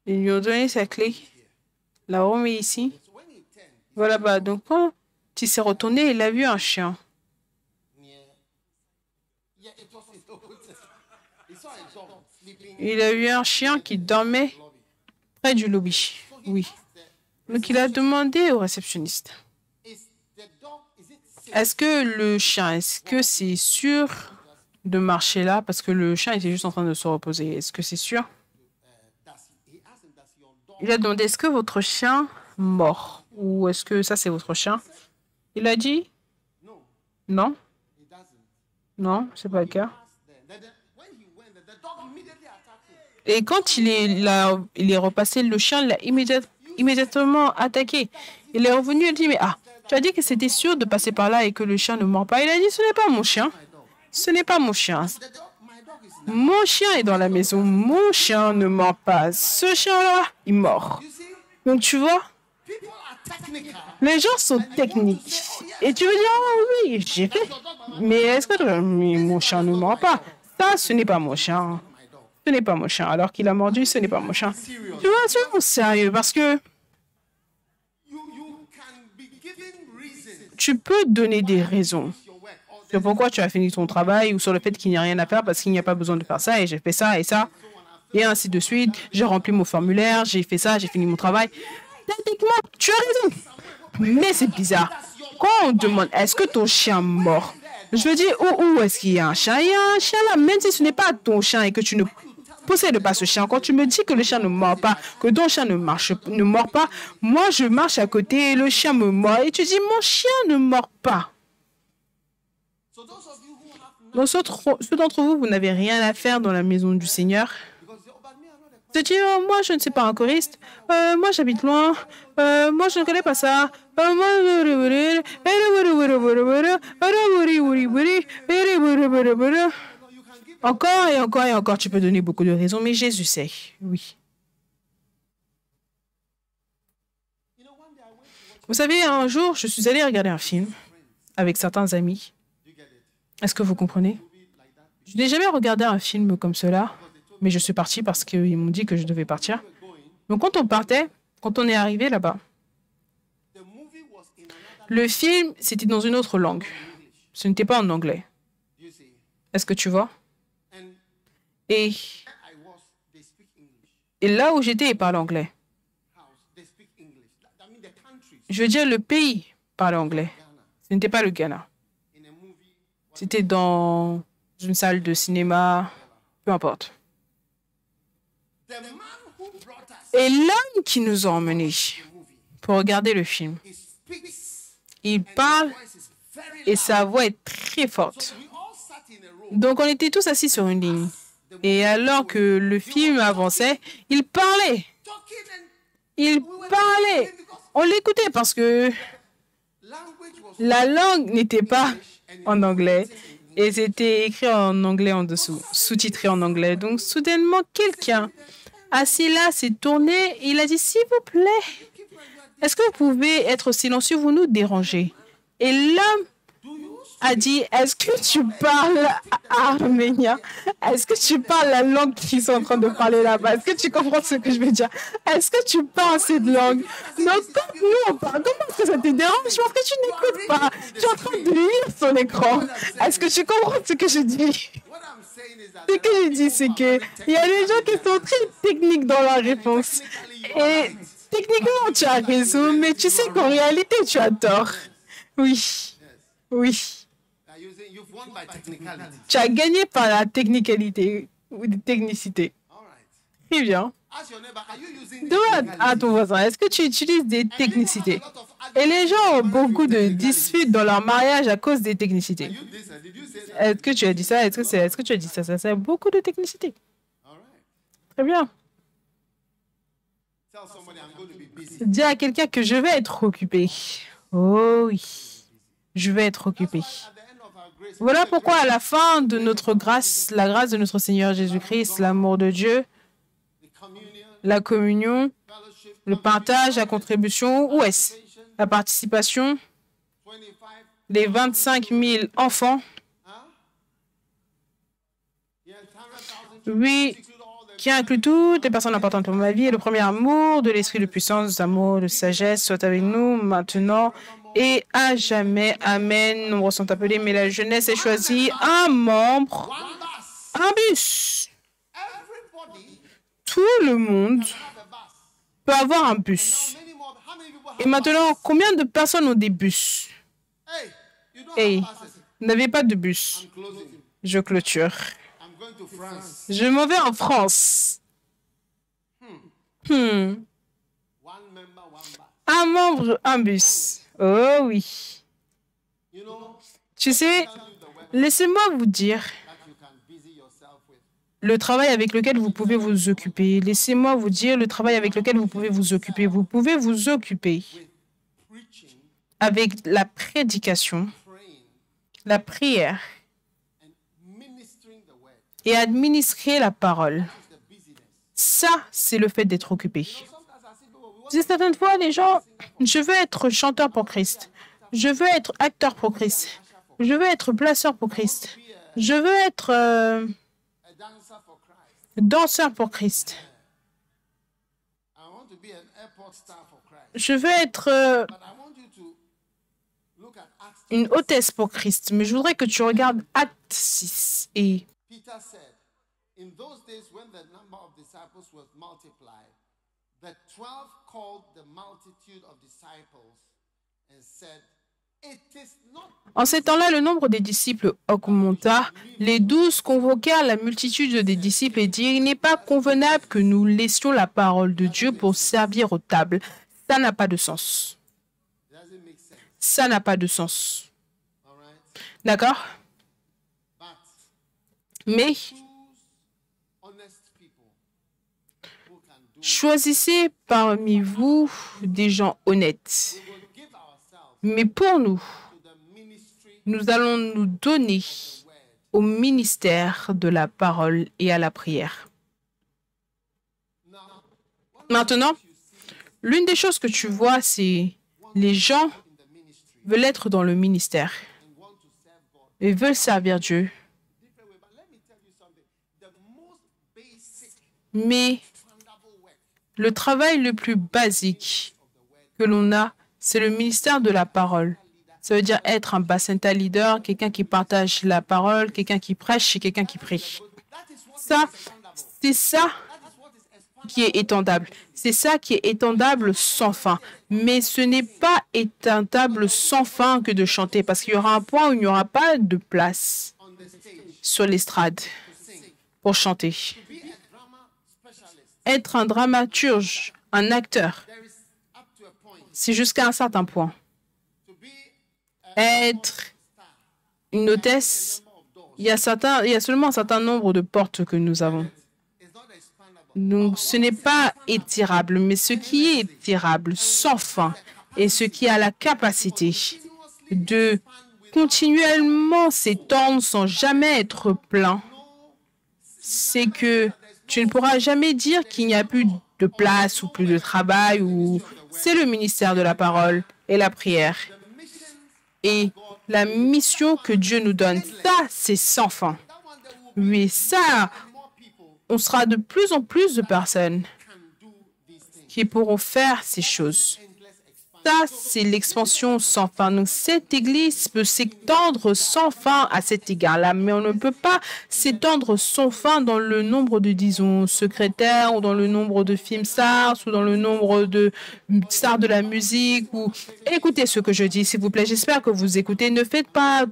ils lui ont donné sa clé. La remet ici. Voilà, bah, donc quand il s'est retourné, il a vu un chien. Il a vu un chien qui dormait près du lobby. Oui. Donc il a demandé au réceptionniste. Est-ce que c'est sûr de marcher là? Parce que le chien était juste en train de se reposer. Est-ce que c'est sûr? Il a demandé, est-ce que votre chien mord? Ou est-ce que ça, c'est votre chien? Il a dit, non. Non, c'est pas le cas. Et quand il est repassé, le chien l'a immédiatement attaqué. Il est revenu et dit, mais tu as dit que c'était sûr de passer par là et que le chien ne mord pas. Il a dit, ce n'est pas mon chien. Ce n'est pas mon chien. Mon chien est dans la maison. Mon chien ne mord pas. Ce chien-là, il mord. Donc, tu vois, les gens sont techniques. Et tu veux dire, oh oui, j'ai fait. Mais est-ce que mon chien ne mord pas? Ça, ce n'est pas mon chien. Ce n'est pas mon chien. Alors qu'il a mordu, ce n'est pas mon chien. Tu vois, c'est vraiment sérieux parce que tu peux donner des raisons sur pourquoi tu as fini ton travail ou sur le fait qu'il n'y a rien à faire parce qu'il n'y a pas besoin de faire ça et j'ai fait ça et ça et ainsi de suite. J'ai rempli mon formulaire, j'ai fait ça, j'ai fini mon travail. Techniquement, tu as raison. Mais c'est bizarre. Quand on demande, est-ce que ton chien mord? Je veux dire, où est-ce qu'il y a un chien? Il y a un chien là, même si ce n'est pas ton chien et que tu ne possèdes pas ce chien. Quand tu me dis que le chien ne mord pas, que ton chien ne mord pas, moi je marche à côté et le chien me mord. Et tu dis, mon chien ne mord pas. Donc, ceux d'entre vous, vous n'avez rien à faire dans la maison du Seigneur. Tu dis, oh, moi, je ne suis pas un choriste. Moi, j'habite loin. Moi, je ne connais pas ça. Encore et encore et encore, tu peux donner beaucoup de raisons, mais Jésus sait. Oui. Vous savez, un jour, je suis allée regarder un film avec certains amis. Est-ce que vous comprenez? Je n'ai jamais regardé un film comme cela, mais je suis partie parce qu'ils m'ont dit que je devais partir. Donc quand on partait, quand on est arrivé là-bas, le film, c'était dans une autre langue. Ce n'était pas en anglais. Est-ce que tu vois? Et là où j'étais, ils parlaient anglais. Je veux dire, le pays parlait anglais. Ce n'était pas le Ghana. C'était dans une salle de cinéma, peu importe. Et l'homme qui nous a emmenés pour regarder le film, il parle et sa voix est très forte. Donc on était tous assis sur une ligne. Et alors que le film avançait, il parlait. Il parlait. On l'écoutait parce que la langue n'était pas en anglais et c'était écrit en anglais en dessous, sous-titré en anglais. Donc soudainement, quelqu'un assis là s'est tourné et il a dit « S'il vous plaît, est-ce que vous pouvez être silencieux, vous nous dérangez ?» Et l'homme a dit « Est-ce que tu parles arménien? Est-ce que tu parles la langue qu'ils sont en train de parler là-bas? Est-ce que tu comprends ce que je veux dire? Est-ce que tu parles cette langue? Donc, comme nous, on parle, comment est-ce que ça te dérange? Parce que tu n'écoutes pas. Tu es en train de lire son écran. Est-ce que tu comprends ce que je dis? Ce que je dis, c'est qu'il y a des gens qui sont très techniques dans leur réponse. Et techniquement, tu as raison, mais tu sais qu'en réalité, tu as tort. Oui. Oui. Tu as gagné par la technicalité ou de technicité. Très bien. Demande à ton voisin, est-ce que tu utilises des technicités? Et les gens ont beaucoup de disputes dans leur mariage à cause des technicités. Est-ce que tu as dit ça? Est-ce que tu as dit ça? Ça c'est beaucoup de technicité. Très bien. Dis à quelqu'un que je vais être occupé. Oh oui, je vais être occupé. Voilà pourquoi à la fin de notre grâce, la grâce de notre Seigneur Jésus-Christ, l'amour de Dieu, la communion, le partage, la contribution, où est-ce? La participation, les 25 000 enfants, oui, qui inclut toutes les personnes importantes pour ma vie, et le premier amour de l'esprit de puissance, amour de sagesse, soit avec nous maintenant et à jamais. Amen. Nombreux sont appelés, mais la jeunesse est choisie. Un membre, un bus. Tout le monde peut avoir un bus. Et maintenant, combien de personnes ont des bus? Hey, vous n'avez pas de bus. Je clôture. Je m'en vais en France. Un membre, un bus. Oh oui. Tu sais, laissez-moi vous dire le travail avec lequel vous pouvez vous occuper. Laissez-moi vous dire le travail avec lequel vous pouvez vous occuper. Vous pouvez vous occuper avec la prédication, la prière et administrer la parole. Ça, c'est le fait d'être occupé. Certaines fois, les gens, je veux être chanteur pour Christ. Je veux être acteur pour Christ. Je veux être placeur pour Christ. Je veux être danseur pour Christ. Je veux être une hôtesse pour Christ. Mais je voudrais que tu regardes Acte 6 et in those days, when the number of disciples was multiplied, the 12 called the multitude of disciples and said, It is not. En ces temps-là, le nombre des disciples augmenta. Les 12 convoquèrent la multitude des disciples et dirent, il n'est pas convenable que nous laissions la parole de Dieu pour servir aux tables. Ça n'a pas de sens. Ça n'a pas de sens. D'accord? Mais choisissez parmi vous des gens honnêtes. Mais pour nous, nous allons nous donner au ministère de la parole et à la prière. Maintenant, L'une des choses que tu vois, c'est les gens veulent être dans le ministère et veulent servir Dieu. Mais le travail le plus basique que l'on a, c'est le ministère de la parole. Ça veut dire être un Bacenta leader, quelqu'un qui partage la parole, quelqu'un qui prêche et quelqu'un qui prie. Ça, c'est ça qui est étendable. C'est ça qui est étendable sans fin. Mais ce n'est pas étendable sans fin que de chanter, parce qu'il y aura un point où il n'y aura pas de place sur l'estrade pour chanter. Être un dramaturge, un acteur, c'est jusqu'à un certain point. Être une hôtesse, il y a seulement un certain nombre de portes que nous avons. Donc, ce n'est pas étirable, mais ce qui est étirable, sans fin, et ce qui a la capacité de continuellement s'étendre sans jamais être plein, c'est que tu ne pourras jamais dire qu'il n'y a plus de place ou plus de travail, ou c'est le ministère de la parole et la prière. Et la mission que Dieu nous donne, ça, c'est sans fin. Oui, ça, on sera de plus en plus de personnes qui pourront faire ces choses. Ça, c'est l'expansion sans fin. Donc, cette Église peut s'étendre sans fin à cet égard-là, mais on ne peut pas s'étendre sans fin dans le nombre de, disons, secrétaires, ou dans le nombre de films stars, ou dans le nombre de stars de la musique. Ou... Écoutez ce que je dis, s'il vous plaît. J'espère que vous écoutez. Ne faites pas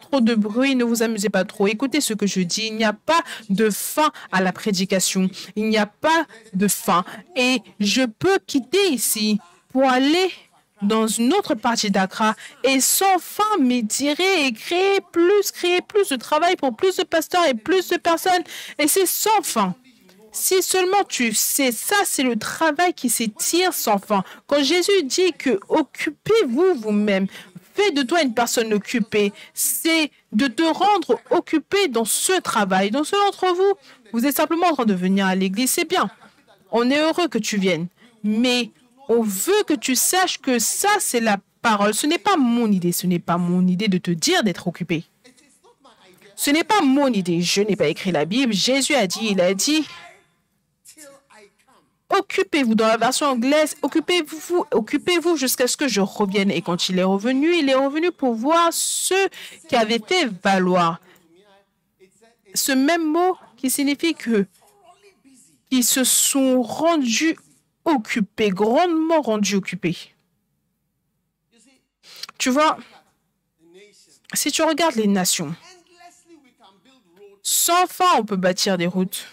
trop de bruit, ne vous amusez pas trop. Écoutez ce que je dis. Il n'y a pas de fin à la prédication. Il n'y a pas de fin. Et je peux quitter ici pour aller dans une autre partie d'Accra et sans fin m'étirer et créer plus de travail pour plus de pasteurs et plus de personnes. Et c'est sans fin. Si seulement tu sais, ça c'est le travail qui s'étire sans fin. Quand Jésus dit que occupez-vous vous-même, fais de toi une personne occupée, c'est de te rendre occupé dans ce travail. Donc ceux d'entre vous, vous êtes simplement en train de venir à l'église, c'est bien. On est heureux que tu viennes, mais on veut que tu saches que ça, c'est la parole. Ce n'est pas mon idée. Ce n'est pas mon idée de te dire d'être occupé. Ce n'est pas mon idée. Je n'ai pas écrit la Bible. Jésus a dit, il a dit, occupez-vous. Dans la version anglaise, occupez-vous jusqu'à ce que je revienne. Et quand il est revenu pour voir ce qui avait fait valoir. Ce même mot qui signifie que ils se sont rendus occupés, grandement rendus occupés. Tu vois, si tu regardes les nations, sans fin, on peut bâtir des routes,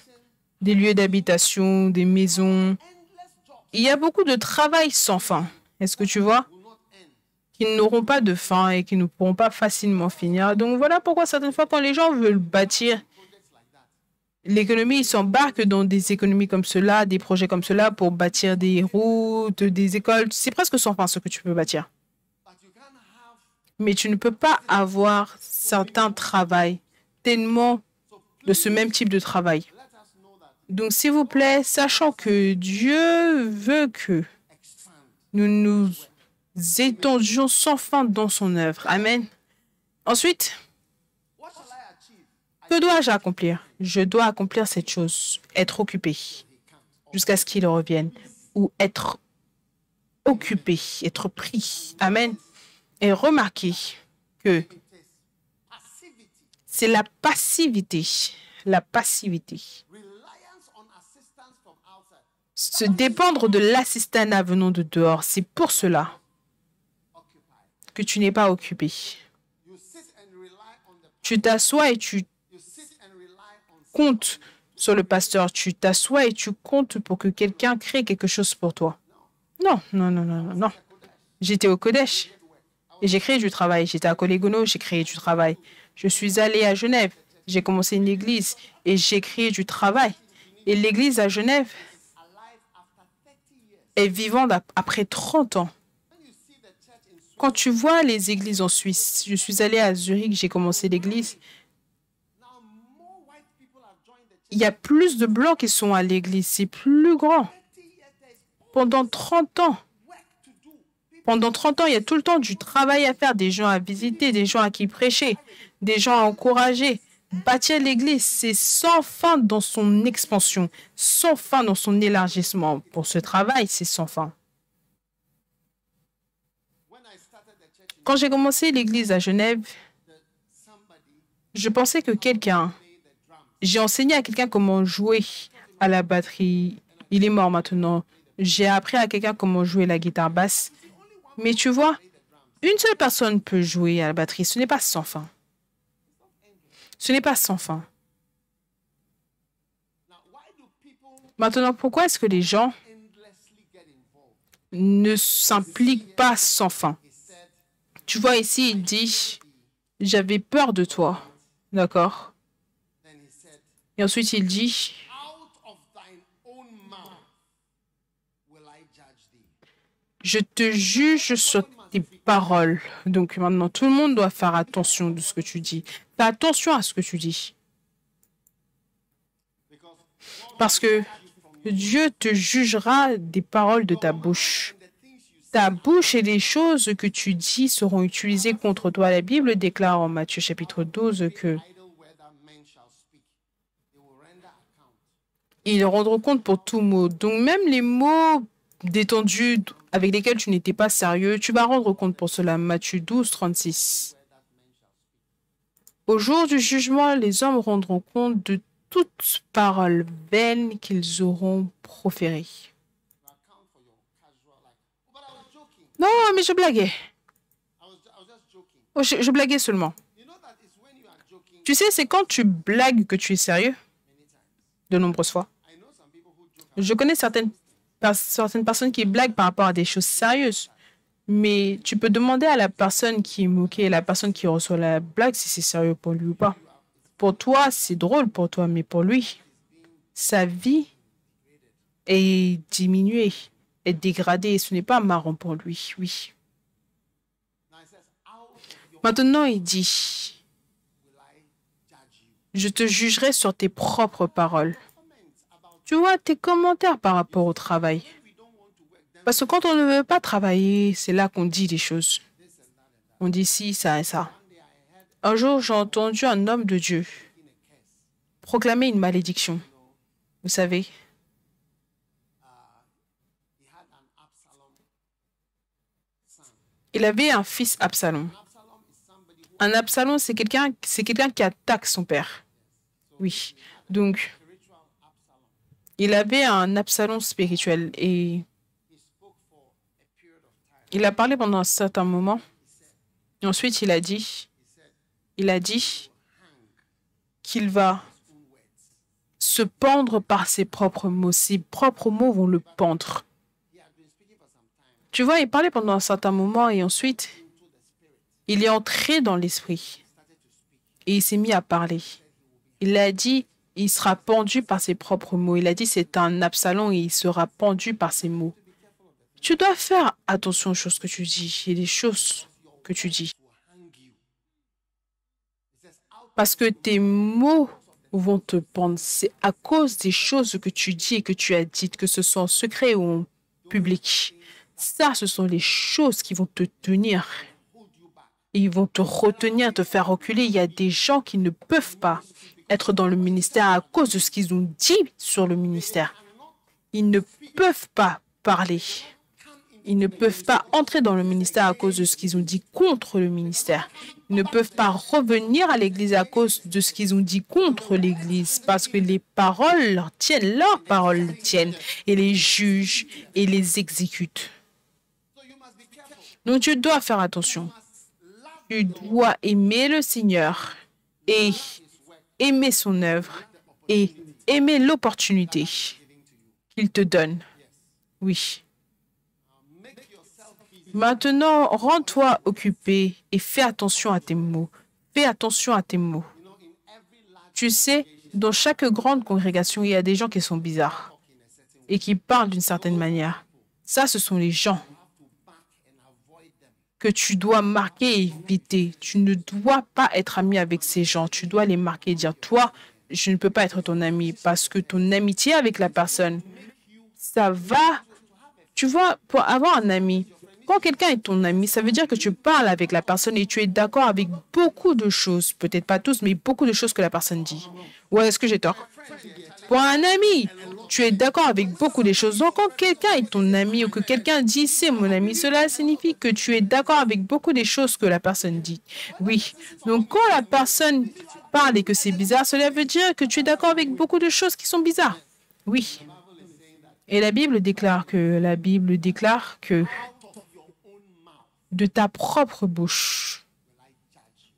des lieux d'habitation, des maisons. Il y a beaucoup de travail sans fin. Est-ce que tu vois? Qui n'auront pas de fin et qui ne pourront pas facilement finir. Donc voilà pourquoi certaines fois, quand les gens veulent bâtir l'économie, ils s'embarquent dans des économies comme cela, des projets comme cela pour bâtir des routes, des écoles. C'est presque sans fin ce que tu peux bâtir. Mais tu ne peux pas avoir certains travails tellement de ce même type de travail. Donc, s'il vous plaît, sachant que Dieu veut que nous nous étendions sans fin dans son œuvre. Amen. Ensuite, que dois-je accomplir? Je dois accomplir cette chose, être occupé jusqu'à ce qu'il revienne, ou être occupé, être pris. Amen. Et remarquez que c'est la passivité. La passivité. Se dépendre de l'assistanat venant de dehors, c'est pour cela que tu n'es pas occupé. Tu t'assois et tu comptes sur le pasteur. Tu t'assois et tu comptes pour que quelqu'un crée quelque chose pour toi. Non, non, non, non, non, non. J'étais au Kodesh et j'ai créé du travail. J'étais à Colégono, j'ai créé du travail. Je suis allé à Genève, j'ai commencé une église et j'ai créé du travail. Et l'église à Genève est vivante après 30 ans. Quand tu vois les églises en Suisse, je suis allé à Zurich, j'ai commencé l'église. Il y a plus de blancs qui sont à l'église, c'est plus grand. Pendant 30 ans, il y a tout le temps du travail à faire, des gens à visiter, des gens à qui prêcher, des gens à encourager. Bâtir l'Église, c'est sans fin dans son expansion, sans fin dans son élargissement. Pour ce travail, c'est sans fin. Quand j'ai commencé l'Église à Genève, je pensais que j'ai enseigné à quelqu'un comment jouer à la batterie. Il est mort maintenant. J'ai appris à quelqu'un comment jouer la guitare basse. Mais tu vois, une seule personne peut jouer à la batterie. Ce n'est pas sans fin. Ce n'est pas sans fin. Maintenant, pourquoi est-ce que les gens ne s'impliquent pas sans fin? Tu vois ici, il dit, j'avais peur de toi. D'accord? Et ensuite, il dit, je te juge sur tes paroles. Donc maintenant, tout le monde doit faire attention de ce que tu dis. Fais attention à ce que tu dis. Parce que Dieu te jugera des paroles de ta bouche. Ta bouche et les choses que tu dis seront utilisées contre toi. La Bible déclare en Matthieu chapitre 12 que ils rendront compte pour tout mot. Donc même les mots détendus avec lesquels tu n'étais pas sérieux, tu vas rendre compte pour cela. Matthieu 12, 36. Au jour du jugement, les hommes rendront compte de toute parole vaine qu'ils auront proférée. Non, mais je blaguais. Oh, je blaguais seulement. Tu sais, c'est quand tu blagues que tu es sérieux, de nombreuses fois. Je connais certaines personnes qui blaguent par rapport à des choses sérieuses. Mais tu peux demander à la personne qui est moquée, la personne qui reçoit la blague, si c'est sérieux pour lui ou pas. Pour toi, c'est drôle pour toi, mais pour lui, sa vie est diminuée, est dégradée. Ce n'est pas marrant pour lui, oui. Maintenant, il dit, je te jugerai sur tes propres paroles. Tu vois, tes commentaires par rapport au travail. Parce que quand on ne veut pas travailler, c'est là qu'on dit des choses. On dit ci, ça et ça. Un jour, j'ai entendu un homme de Dieu proclamer une malédiction. Vous savez, il avait un fils Absalom. Un Absalom, c'est quelqu'un qui attaque son père. Oui. Donc, il avait un Absalom spirituel et il a parlé pendant un certain moment. Et ensuite, il a dit qu'il va se pendre par ses propres mots. Ses propres mots vont le pendre. Tu vois, il parlait pendant un certain moment et ensuite, il est entré dans l'esprit et il s'est mis à parler. Il a dit, il sera pendu par ses propres mots. Il a dit, c'est un Absalom et il sera pendu par ses mots. Tu dois faire attention aux choses que tu dis et les choses que tu dis. Parce que tes mots vont te pendre. C'est à cause des choses que tu dis et que tu as dites, que ce soit en secret ou en public. Ça, ce sont les choses qui vont te tenir. Ils vont te retenir, te faire reculer. Il y a des gens qui ne peuvent pas être dans le ministère à cause de ce qu'ils ont dit sur le ministère. Ils ne peuvent pas parler. Ils ne peuvent pas entrer dans le ministère à cause de ce qu'ils ont dit contre le ministère. Ils ne peuvent pas revenir à l'Église à cause de ce qu'ils ont dit contre l'Église, parce que les paroles leur tiennent, leurs paroles les tiennent, et les jugent et les exécutent. Donc tu dois faire attention. Tu dois aimer le Seigneur et aimer son œuvre et aimer l'opportunité qu'il te donne. Oui. Maintenant, rends-toi occupé et fais attention à tes mots. Fais attention à tes mots. Tu sais, dans chaque grande congrégation, il y a des gens qui sont bizarres et qui parlent d'une certaine manière. Ça, ce sont les gens que tu dois marquer et éviter. Tu ne dois pas être ami avec ces gens. Tu dois les marquer et dire, toi, je ne peux pas être ton ami parce que ton amitié avec la personne, ça va Tu vois, pour avoir un ami, quand quelqu'un est ton ami, ça veut dire que tu parles avec la personne et tu es d'accord avec beaucoup de choses. Peut-être pas tous, mais beaucoup de choses que la personne dit. Ou est-ce que j'ai tort? Pour un ami, tu es d'accord avec beaucoup de choses. Donc, quand quelqu'un est ton ami ou que quelqu'un dit c'est mon ami, cela signifie que tu es d'accord avec beaucoup des choses que la personne dit. Oui. Donc, quand la personne parle et que c'est bizarre, cela veut dire que tu es d'accord avec beaucoup de choses qui sont bizarres. Oui. Et la Bible déclare que de ta propre bouche,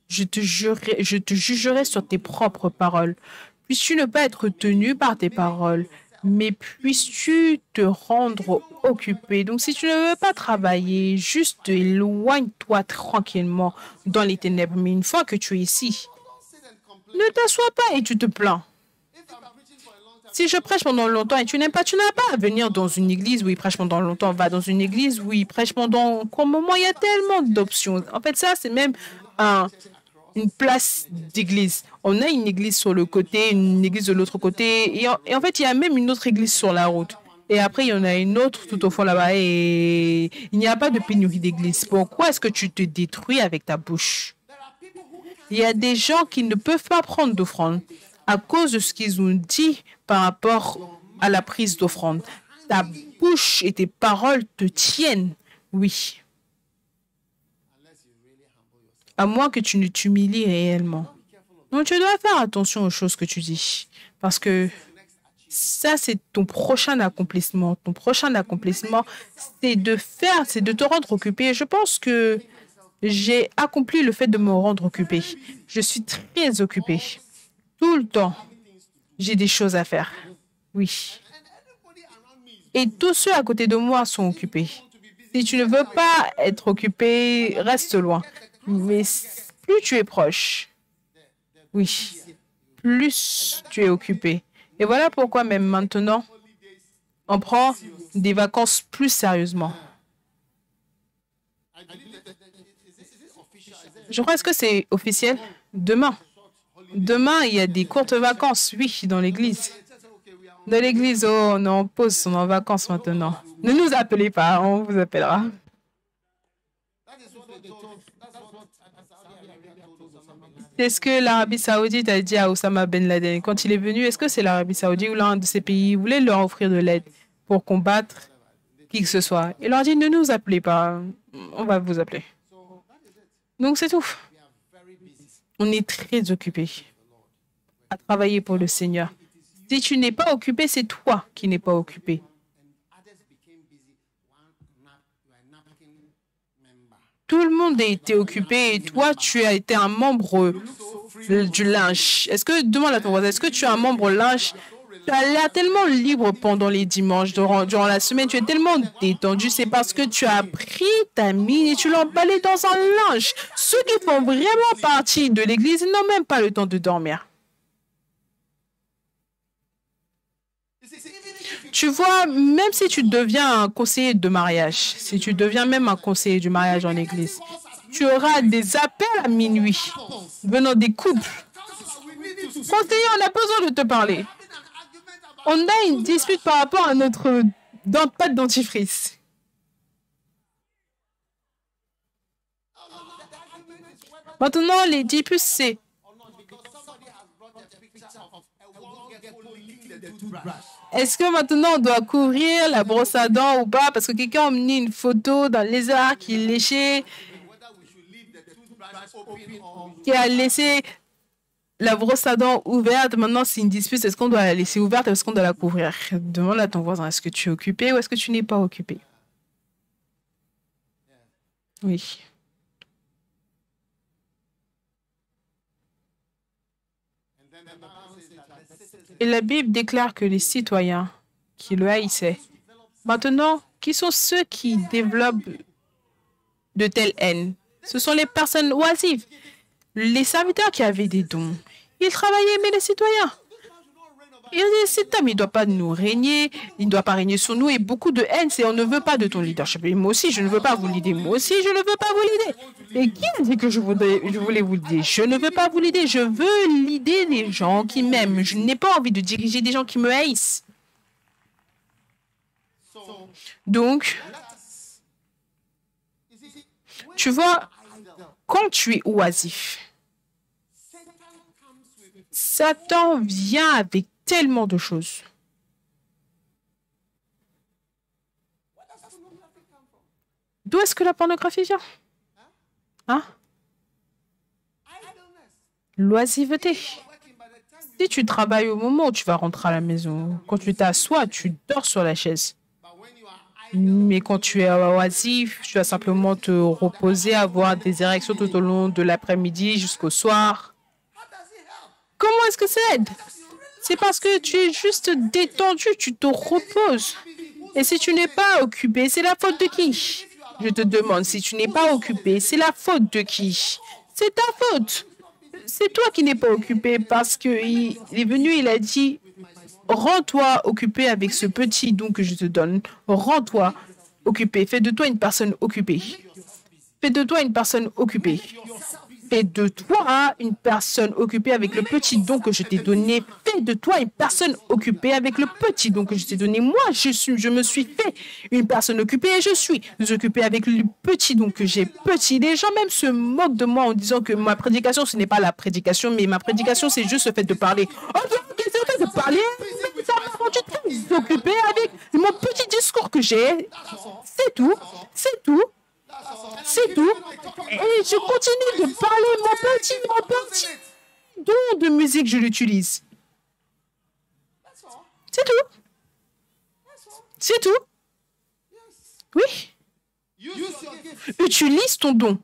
je te jugerai sur tes propres paroles. Puisses-tu ne pas être tenu par tes paroles, mais puisses-tu te rendre occupé. Donc, si tu ne veux pas travailler, juste éloigne-toi tranquillement dans les ténèbres. Mais une fois que tu es ici, ne t'assois pas et tu te plains. Si je prêche pendant longtemps et tu n'aimes pas, tu n'as pas à venir dans une église où il prêche pendant longtemps. Va dans une église où il prêche pendant court moment. Il y a tellement d'options. En fait, ça, c'est même une place d'église. On a une église sur le côté, une église de l'autre côté. Et en fait, il y a même une autre église sur la route. Et après, il y en a une autre tout au fond là-bas. Et il n'y a pas de pénurie d'église. Pourquoi est-ce que tu te détruis avec ta bouche? Il y a des gens qui ne peuvent pas prendre d'offrande à cause de ce qu'ils ont dit par rapport à la prise d'offrande. Ta bouche et tes paroles te tiennent, oui. À moins que tu ne t'humilies réellement. Donc, tu dois faire attention aux choses que tu dis. Parce que ça, c'est ton prochain accomplissement. Ton prochain accomplissement, c'est de te rendre occupé. Je pense que j'ai accompli le fait de me rendre occupé. Je suis très occupé. Tout le temps, j'ai des choses à faire. Oui. Et tous ceux à côté de moi sont occupés. Si tu ne veux pas être occupé, reste loin. Mais plus tu es proche, oui, plus tu es occupé. Et voilà pourquoi même maintenant, on prend des vacances plus sérieusement. Je crois que c'est officiel. Demain, il y a des courtes vacances, oui, dans l'église. Dans l'église, oh, on est en pause, on est en vacances maintenant. Ne nous appelez pas, on vous appellera. C'est ce que l'Arabie Saoudite a dit à Osama Ben Laden quand il est venu. Est-ce que c'est l'Arabie Saoudite ou l'un de ces pays voulait leur offrir de l'aide pour combattre qui que ce soit? Il leur a dit, ne nous appelez pas, on va vous appeler. Donc c'est tout. On est très occupé à travailler pour le Seigneur. Si tu n'es pas occupé, c'est toi qui n'es pas occupé. Tout le monde a été occupé et toi, tu as été un membre du linge. Demande à ton voisin, est-ce que tu es un membre linge? Tu as l'air tellement libre pendant les dimanches, durant la semaine, tu es tellement détendu. C'est parce que tu as pris ta mine et tu l'as emballée dans un linge. Ceux qui font vraiment partie de l'Église n'ont même pas le temps de dormir. Tu vois, même si tu deviens un conseiller de mariage, si tu deviens même un conseiller du mariage en église, tu auras des appels à minuit venant des couples. Conseiller, on a besoin de te parler. On a une dispute par rapport à notre pâte dentifrice. Maintenant, les disputes, c'est... Est-ce que maintenant on doit couvrir la brosse à dents ou pas? Parce que quelqu'un a mis une photo d'un lézard qui léchait, qui a laissé la brosse à dents ouverte. Maintenant, c'est une dispute. Est-ce qu'on doit la laisser ouverte ou est-ce qu'on doit la couvrir? Demande à ton voisin, est-ce que tu es occupé ou est-ce que tu n'es pas occupé? Oui. Et la Bible déclare que les citoyens qui le haïssaient, maintenant, qui sont ceux qui développent de telles haines? Ce sont les personnes oisives, les serviteurs qui avaient des dons. Ils travaillaient, mais les citoyens. Ils disent, cet homme, il ne doit pas nous régner, il ne doit pas régner sur nous, et beaucoup de haine, c'est on ne veut pas de ton leadership. Et moi aussi, je ne veux pas vous l'aider. Moi aussi, je ne veux pas vous l'aider. Et qui a dit que je voulais vous l'aider? Je ne veux pas vous l'aider. Je veux l'aider des gens qui m'aiment. Je n'ai pas envie de diriger des gens qui me haïssent. Donc, tu vois, quand tu es oisif, Satan vient avec tellement de choses. D'où est-ce que la pornographie vient? Hein? L'oisiveté. Si tu travailles au moment où tu vas rentrer à la maison, quand tu t'assois, tu dors sur la chaise. Mais quand tu es oisif, tu vas simplement te reposer, avoir des érections tout au long de l'après-midi jusqu'au soir. Comment est-ce que ça aide? C'est parce que tu es juste détendu, tu te reposes. Et si tu n'es pas occupé, c'est la faute de qui? Je te demande, si tu n'es pas occupé, c'est la faute de qui? C'est ta faute. C'est toi qui n'es pas occupé parce qu'il est venu, il a dit, rends-toi occupé avec ce petit don que je te donne. Rends-toi occupé. Fais de toi une personne occupée. Fais de toi une personne occupée. Fais de toi une personne occupée avec le petit don que je t'ai donné. Fais de toi une personne occupée avec le petit don que je t'ai donné. Moi, je me suis fait une personne occupée et je suis occupée avec le petit don que j'ai. Petit. Les gens même se moquent de moi en disant que ma prédication, ce n'est pas la prédication, mais ma prédication, c'est juste le fait de parler. Ok, c'est le fait de parler, mais ça m'a rendu très occupée avec mon petit discours que j'ai. C'est tout. C'est tout. C'est tout. Et je continue de parler mon petit don de musique, je l'utilise. C'est tout. C'est tout. Oui. Utilise ton don.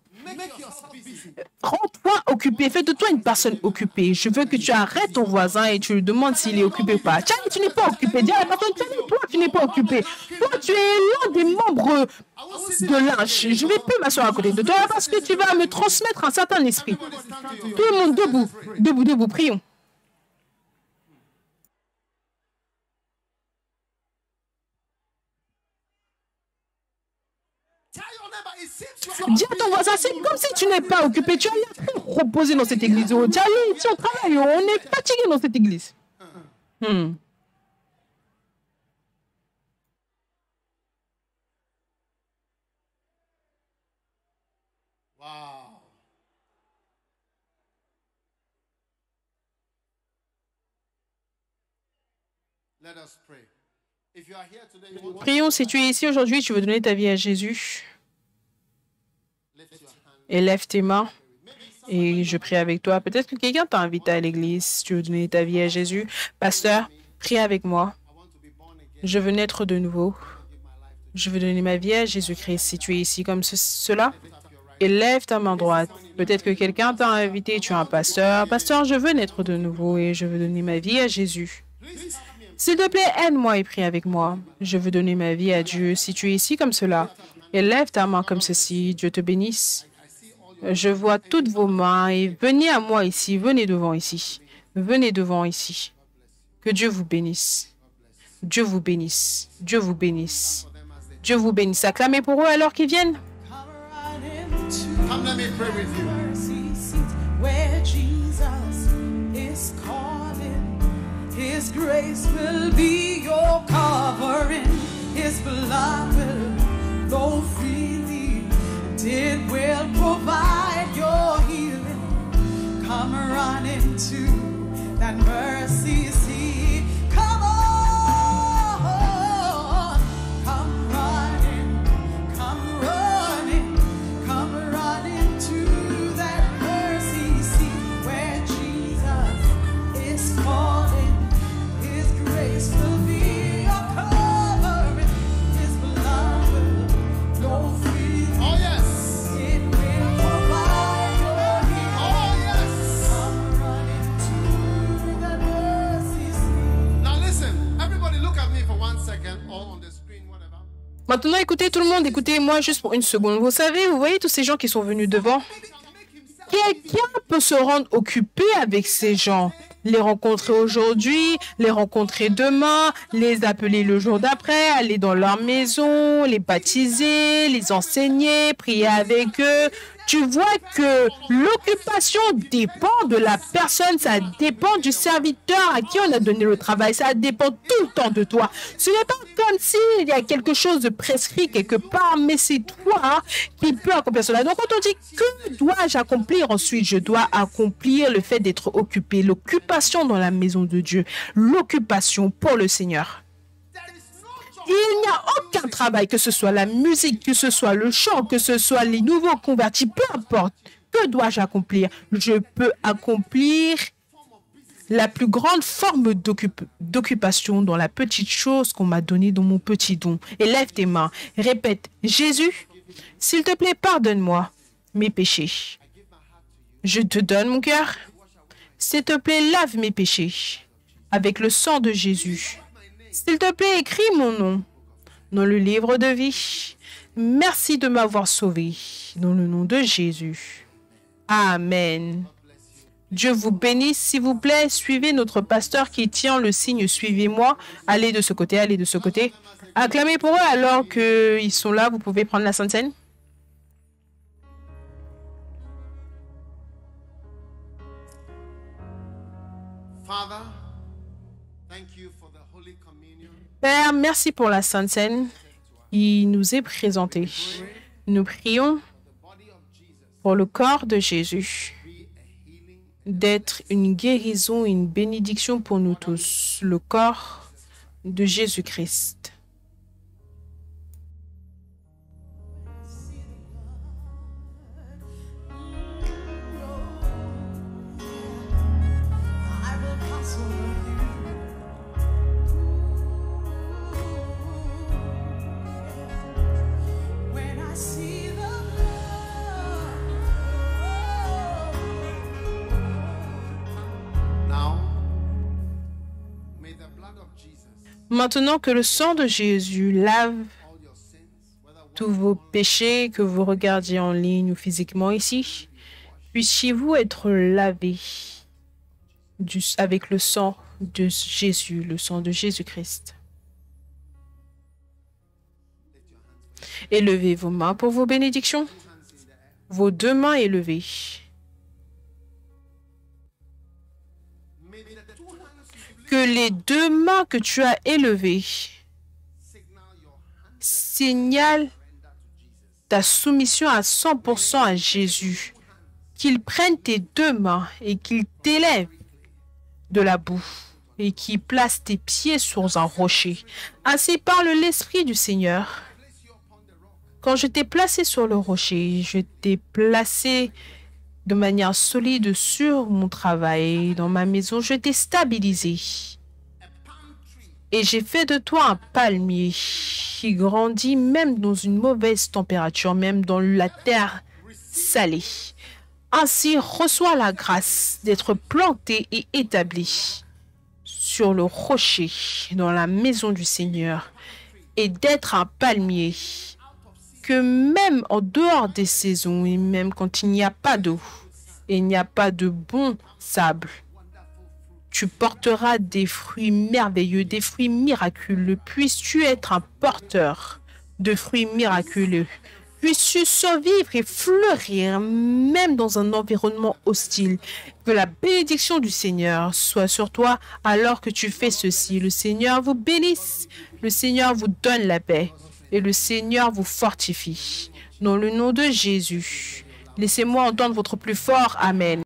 Rends-toi occupé. Fais de toi une personne occupée. Je veux que tu arrêtes ton voisin et tu lui demandes s'il est occupé ou pas. Tiens, tu n'es pas occupé. Dis à la personne, toi, tu n'es pas occupé. Toi, tu es l'un des membres de lynche. Je ne vais plus m'asseoir à côté de toi parce que tu vas me transmettre un certain esprit. Tout le monde debout. Debout, debout. Prions. Dis à ton voisin, c'est comme si tu n'es pas occupé. Tu as l'air très reposé dans cette église. Tu as allé ici au travail. On est fatigué dans cette église. Wow. Let us pray. If you are here today, you want Prions, si tu es ici aujourd'hui, tu veux donner ta vie à Jésus. lift your hand. Et lève tes mains. Et je prie avec toi. Peut-être que quelqu'un t'a invité à l'église. Si tu veux donner ta vie à Jésus. Pasteur, prie avec moi. I want to be born again. Je veux naître de nouveau. Give my life to Je veux donner ma vie à Jésus-Christ. Si tu es ici comme cela, et lève ta main droite. Peut-être que quelqu'un t'a invité, tu es un pasteur. Pasteur, je veux naître de nouveau et je veux donner ma vie à Jésus. S'il te plaît, aide-moi et prie avec moi. Je veux donner ma vie à Dieu. Si tu es ici comme cela, et lève ta main comme ceci. Dieu te bénisse. Je vois toutes vos mains et venez à moi ici. Venez devant ici. Venez devant ici. Que Dieu vous bénisse. Dieu vous bénisse. Dieu vous bénisse. Dieu vous bénisse. Acclamez pour eux alors qu'ils viennent. Come, let me pray with you. Mercy seat where Jesus is calling. His grace will be your covering. His blood will flow freely, and it will provide your healing. Come running to that mercy seat. Come on, come running, come running. Come running to that mercy seat where Jesus is calling. His grace will be your covering. His blood will flow freely. Oh, yes. It will provide your healing. Oh, yes. Come running to that mercy seat. Now listen, everybody look at me for 1 second or on the screen, whatever. Maintenant, écoutez tout le monde, écoutez-moi juste pour une seconde. Vous savez, vous voyez tous ces gens qui sont venus devant? Quelqu'un peut se rendre occupé avec ces gens. Les rencontrer aujourd'hui, les rencontrer demain, les appeler le jour d'après, aller dans leur maison, les baptiser, les enseigner, prier avec eux. Tu vois que l'occupation dépend de la personne, ça dépend du serviteur à qui on a donné le travail, ça dépend tout le temps de toi. Ce n'est pas comme s'il y a quelque chose de prescrit quelque part, mais c'est toi qui peux accomplir cela. Donc quand on dit que dois-je accomplir, ensuite je dois accomplir le fait d'être occupé, l'occupation dans la maison de Dieu, l'occupation pour le Seigneur. Il n'y a aucun travail, que ce soit la musique, que ce soit le chant, que ce soit les nouveaux convertis, peu importe. Que dois-je accomplir? Je peux accomplir la plus grande forme d'occupation dans la petite chose qu'on m'a donnée dans mon petit don. Et lève tes mains. Répète, Jésus, s'il te plaît, pardonne-moi mes péchés. Je te donne mon cœur. S'il te plaît, lave mes péchés avec le sang de Jésus. S'il te plaît, écris mon nom dans le livre de vie. Merci de m'avoir sauvé. Dans le nom de Jésus. Amen. Dieu vous bénisse. S'il vous plaît, suivez notre pasteur qui tient le signe « Suivez-moi ». Allez de ce côté, allez de ce côté. Acclamez pour eux alors qu'ils sont là. Vous pouvez prendre la Sainte Seine. Father, thank you for the Holy Communion. Père, merci pour la Sainte Seine qui nous est présentée. Nous prions pour le corps de Jésus d'être une guérison, une bénédiction pour nous tous. Le corps de Jésus-Christ. Maintenant que le sang de Jésus lave tous vos péchés, que vous regardiez en ligne ou physiquement ici, puissiez-vous être lavés avec le sang de Jésus, le sang de Jésus-Christ. Élevez vos mains pour vos bénédictions. Vos deux mains élevées. Que les deux mains que tu as élevées signalent ta soumission à 100% à Jésus. Qu'il prenne tes deux mains et qu'il t'élève de la boue et qu'il place tes pieds sur un rocher. Ainsi parle l'Esprit du Seigneur. Quand je t'ai placé sur le rocher, je t'ai placé de manière solide sur mon travail, dans ma maison, je t'ai stabilisé. Et j'ai fait de toi un palmier qui grandit même dans une mauvaise température, même dans la terre salée. Ainsi, reçois la grâce d'être planté et établi sur le rocher, dans la maison du Seigneur, et d'être un palmier que même en dehors des saisons et même quand il n'y a pas d'eau et il n'y a pas de bon sable, tu porteras des fruits merveilleux, des fruits miraculeux. Puisses-tu être un porteur de fruits miraculeux. Puisses-tu survivre et fleurir même dans un environnement hostile. Que la bénédiction du Seigneur soit sur toi alors que tu fais ceci. Le Seigneur vous bénisse, le Seigneur vous donne la paix. Et le Seigneur vous fortifie. Dans le nom de Jésus, laissez-moi entendre votre plus fort Amen.